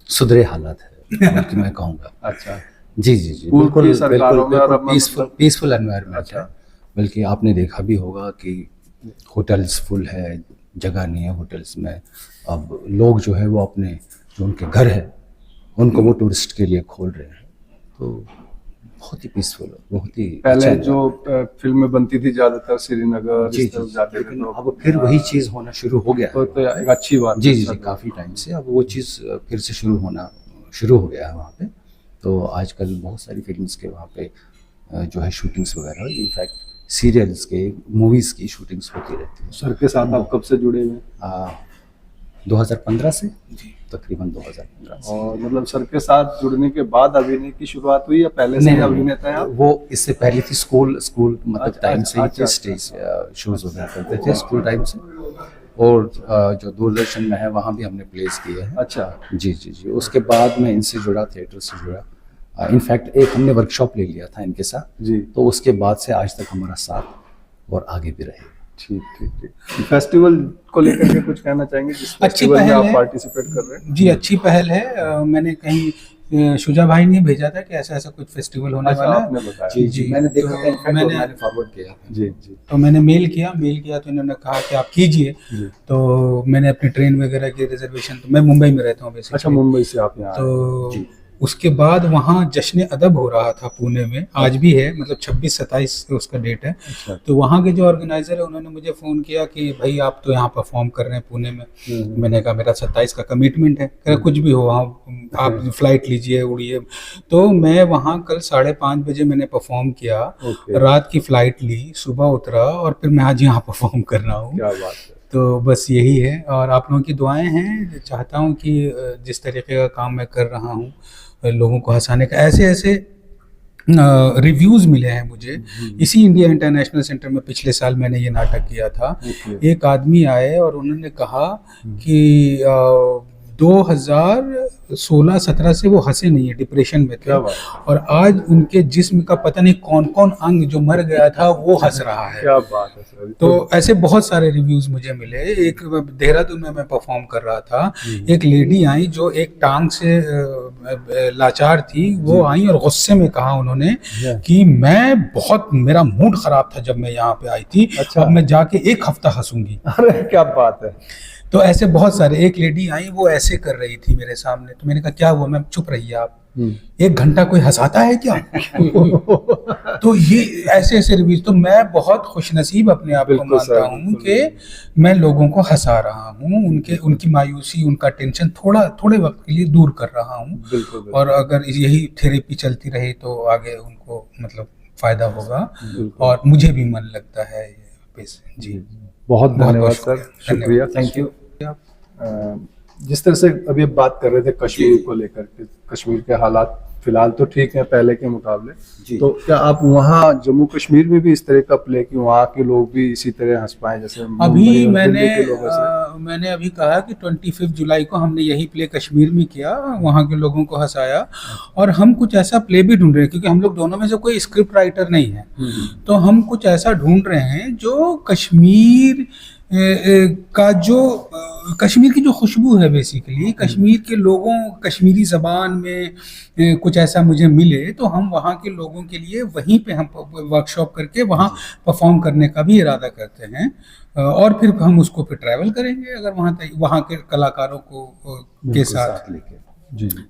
Speaker 6: सुधरे हालात है बल्कि मैं कहूँगा।
Speaker 1: अच्छा।
Speaker 6: जी जी जी,
Speaker 1: पूर्व
Speaker 6: बिल्कुल
Speaker 1: की सरकारों में और अब मतलब-
Speaker 6: पीसफुल एनवायरनमेंट
Speaker 1: अच्छा।
Speaker 6: है। बल्कि आपने देखा भी होगा कि होटल्स फुल है, जगह नहीं है होटल्स में। अब लोग जो है वो अपने जो उनके घर है उनको वो टूरिस्ट के लिए खोल रहे हैं। तो बहुत ही पीसफुल, बहुत ही
Speaker 1: पहले
Speaker 6: अच्छा
Speaker 1: जो फिल्में बनती थी ज्यादातर श्रीनगर
Speaker 6: जी
Speaker 1: इस तरफ
Speaker 6: जी,
Speaker 1: जाते थे
Speaker 6: लेकिन
Speaker 1: लोग।
Speaker 6: अब फिर वही चीज़ होना शुरू हो गया है।
Speaker 1: तो एक अच्छी बात
Speaker 6: जी
Speaker 1: है
Speaker 6: जी
Speaker 1: सर।
Speaker 6: जी, काफ़ी टाइम से अब वो चीज़ फिर से शुरू हो गया है वहाँ पे। तो आजकल बहुत सारी फिल्म्स के वहाँ पे जो है शूटिंग्स वगैरह, इनफैक्ट सीरियल्स के, मूवीज़ की शूटिंग्स होती रहती है।
Speaker 1: सर के साथ आप कब से जुड़े हुए हैं?
Speaker 6: 2015 से तकरीबन 2015 से।
Speaker 1: और मतलब सर के साथ जुड़ने के बाद अभिनय की शुरुआत हुई या पहले से ही अभिनेता हैं आप?
Speaker 6: वो इससे पहले थी स्कूल मतलब
Speaker 1: अच्छा,
Speaker 6: टाइम से ही
Speaker 1: अच्छा,
Speaker 6: स्टेज शोज वगैरह करते थे स्कूल टाइम से। और जो दूरदर्शन में है वहाँ भी हमने प्लेस किए हैं।
Speaker 1: अच्छा।
Speaker 6: जी जी जी, उसके बाद मैं इनसे जुड़ा, थिएटर से जुड़ा। इनफैक्ट एक हमने वर्कशॉप ले लिया था इनके साथ
Speaker 1: जी।
Speaker 6: तो उसके बाद से आज तक हमारा साथ और आगे भी रहे।
Speaker 1: ठीक ठीक ठीक। फेस्टिवल को लेकर के कुछ कहना चाहेंगे जिस
Speaker 5: अच्छी
Speaker 1: फेस्टिवल में
Speaker 5: पहल
Speaker 1: आप
Speaker 5: है।
Speaker 1: पार्टिसिपेट कर रहे हैं?
Speaker 5: जी, अच्छी पहल है। मैंने कहीं शुजा भाई ने भेजा था कि ऐसा कुछ फेस्टिवल होने
Speaker 1: अच्छा,
Speaker 5: वाला
Speaker 1: आपने
Speaker 5: है।
Speaker 1: बताया।
Speaker 6: जी
Speaker 5: जी,
Speaker 6: जी, मैंने देखा
Speaker 5: तो
Speaker 6: था इनफैक्ट
Speaker 5: मैंने-
Speaker 6: मैंने फॉरवर्ड किया।
Speaker 1: जी जी
Speaker 5: तो मैंने मेल किया तो इन्होंने कहा कि आप कीजिए। तो मैंने अपनी ट्रेन वगैरह की रिजर्वेशन, तो मैं मुंबई में रहता हूँ
Speaker 1: अच्छा,
Speaker 5: बेसिकली।
Speaker 1: मुंबई से आप यहाँ आए।
Speaker 5: तो उसके बाद वहाँ जश्न अदब हो रहा था पुणे में, आज भी है, मतलब 26-27 उसका डेट है।
Speaker 1: अच्छा।
Speaker 5: तो वहाँ के जो ऑर्गेनाइजर है उन्होंने मुझे फ़ोन किया कि भाई आप तो यहाँ परफॉर्म कर रहे हैं पुणे में। मैंने कहा मेरा 27 का कमिटमेंट है। कह रहा कुछ भी हो, आप फ्लाइट लीजिए, उड़िए। तो मैं वहाँ कल 5:30 बजे मैंने परफॉर्म किया,
Speaker 1: ओके।
Speaker 5: रात की फ़्लाइट ली, सुबह उतरा और फिर मैं आज यहाँ परफॉर्म कर रहा हूँ।
Speaker 1: क्या बात है।
Speaker 5: तो बस यही है, और आप लोगों की दुआएं हैं। चाहता हूँ कि जिस तरीके का काम मैं कर रहा हूँ, लोगों को हंसाने का, ऐसे रिव्यूज़ मिले हैं मुझे। इसी इंडिया इंटरनेशनल सेंटर में पिछले साल मैंने ये नाटक किया था।
Speaker 1: ओके।
Speaker 5: एक आदमी आए और उन्होंने कहा कि 2016-17 से वो हंसे नहीं है, डिप्रेशन में थे।
Speaker 1: क्या बात
Speaker 5: और आज उनके जिस्म का पता नहीं कौन कौन अंग जो मर गया था वो हंस रहा है।
Speaker 1: क्या बात है सर।
Speaker 5: तो ऐसे बहुत सारे रिव्यूज मुझे मिले। एक देहरादून में मैं परफॉर्म कर रहा था, एक लेडी आई जो एक टांग से लाचार थी, वो आई और गुस्से में कहा उन्होंने कि मेरा मूड खराब था जब मैं यहाँ पे आई थी,
Speaker 1: अच्छा।
Speaker 5: अब मैं जाके एक हफ्ता हंसूंगी।
Speaker 1: अरे क्या बात है।
Speaker 5: तो ऐसे बहुत सारे, एक लेडी आई वो ऐसे कर रही थी मेरे सामने, तो मैंने कहा क्या हुआ मैम, चुप रहिए आप, 1 घंटा कोई हंसाता है क्या? तो ये ऐसे ऐसे रिव्यूज, तो मैं बहुत खुशनसीब अपने आप को मानता हूँ कि मैं लोगों को हंसा रहा हूँ, उनकी मायूसी, उनका टेंशन थोड़े वक्त के लिए दूर कर रहा हूँ, और अगर यही थेरेपी चलती रही तो आगे उनको मतलब फायदा होगा, और मुझे भी मन लगता है जी।
Speaker 1: बहुत धन्यवाद
Speaker 5: बहुत
Speaker 1: सर, शुक्रिया, थैंक यू। जिस तरह से अभी आप बात कर रहे थे कश्मीर को लेकर के, कश्मीर के हालात फिलहाल तो ठीक है पहले के मुकाबले, तो क्या आप वहाँ जम्मू कश्मीर में भी इस तरह का प्ले कि वहाँ के लोग भी इसी तरह हंस पाए जैसे
Speaker 5: अभी मैंने अभी कहा कि 25 जुलाई को हमने यही प्ले कश्मीर में किया, वहाँ के लोगों को हंसाया, और हम कुछ ऐसा प्ले भी ढूंढ रहे हैं क्योंकि हम लोग दोनों में से कोई स्क्रिप्ट राइटर नहीं है, तो हम कुछ ऐसा ढूंढ रहे हैं जो कश्मीर का जो कश्मीर की जो खुशबू है, बेसिकली कश्मीर के लोगों, कश्मीरी ज़बान में कुछ ऐसा मुझे मिले तो हम वहाँ के लोगों के लिए वहीं पे हम वर्कशॉप करके वहाँ परफॉर्म करने का भी इरादा करते हैं, और फिर हम उसको फिर ट्रैवल करेंगे अगर वहाँ के कलाकारों को के साथ लेके।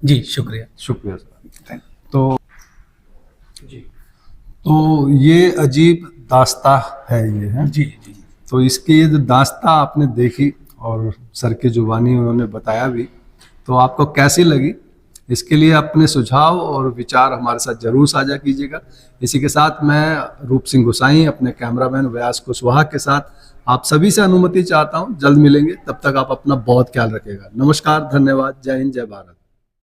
Speaker 5: जी शुक्रिया
Speaker 1: सर। तो ये अजीब दास्ता है ये है
Speaker 5: जी जी।
Speaker 1: तो इसकी ये जो दास्ता आपने देखी और सर की जुबानी उन्होंने बताया भी, तो आपको कैसी लगी? इसके लिए अपने सुझाव और विचार हमारे साथ जरूर साझा कीजिएगा। इसी के साथ मैं रूप सिंह गोसाई अपने कैमरामैन व्यास कुशवाहा के साथ आप सभी से अनुमति चाहता हूं। जल्द मिलेंगे, तब तक आप अपना बहुत ख्याल रखिएगा। नमस्कार, धन्यवाद, जय हिंद, जय भारत।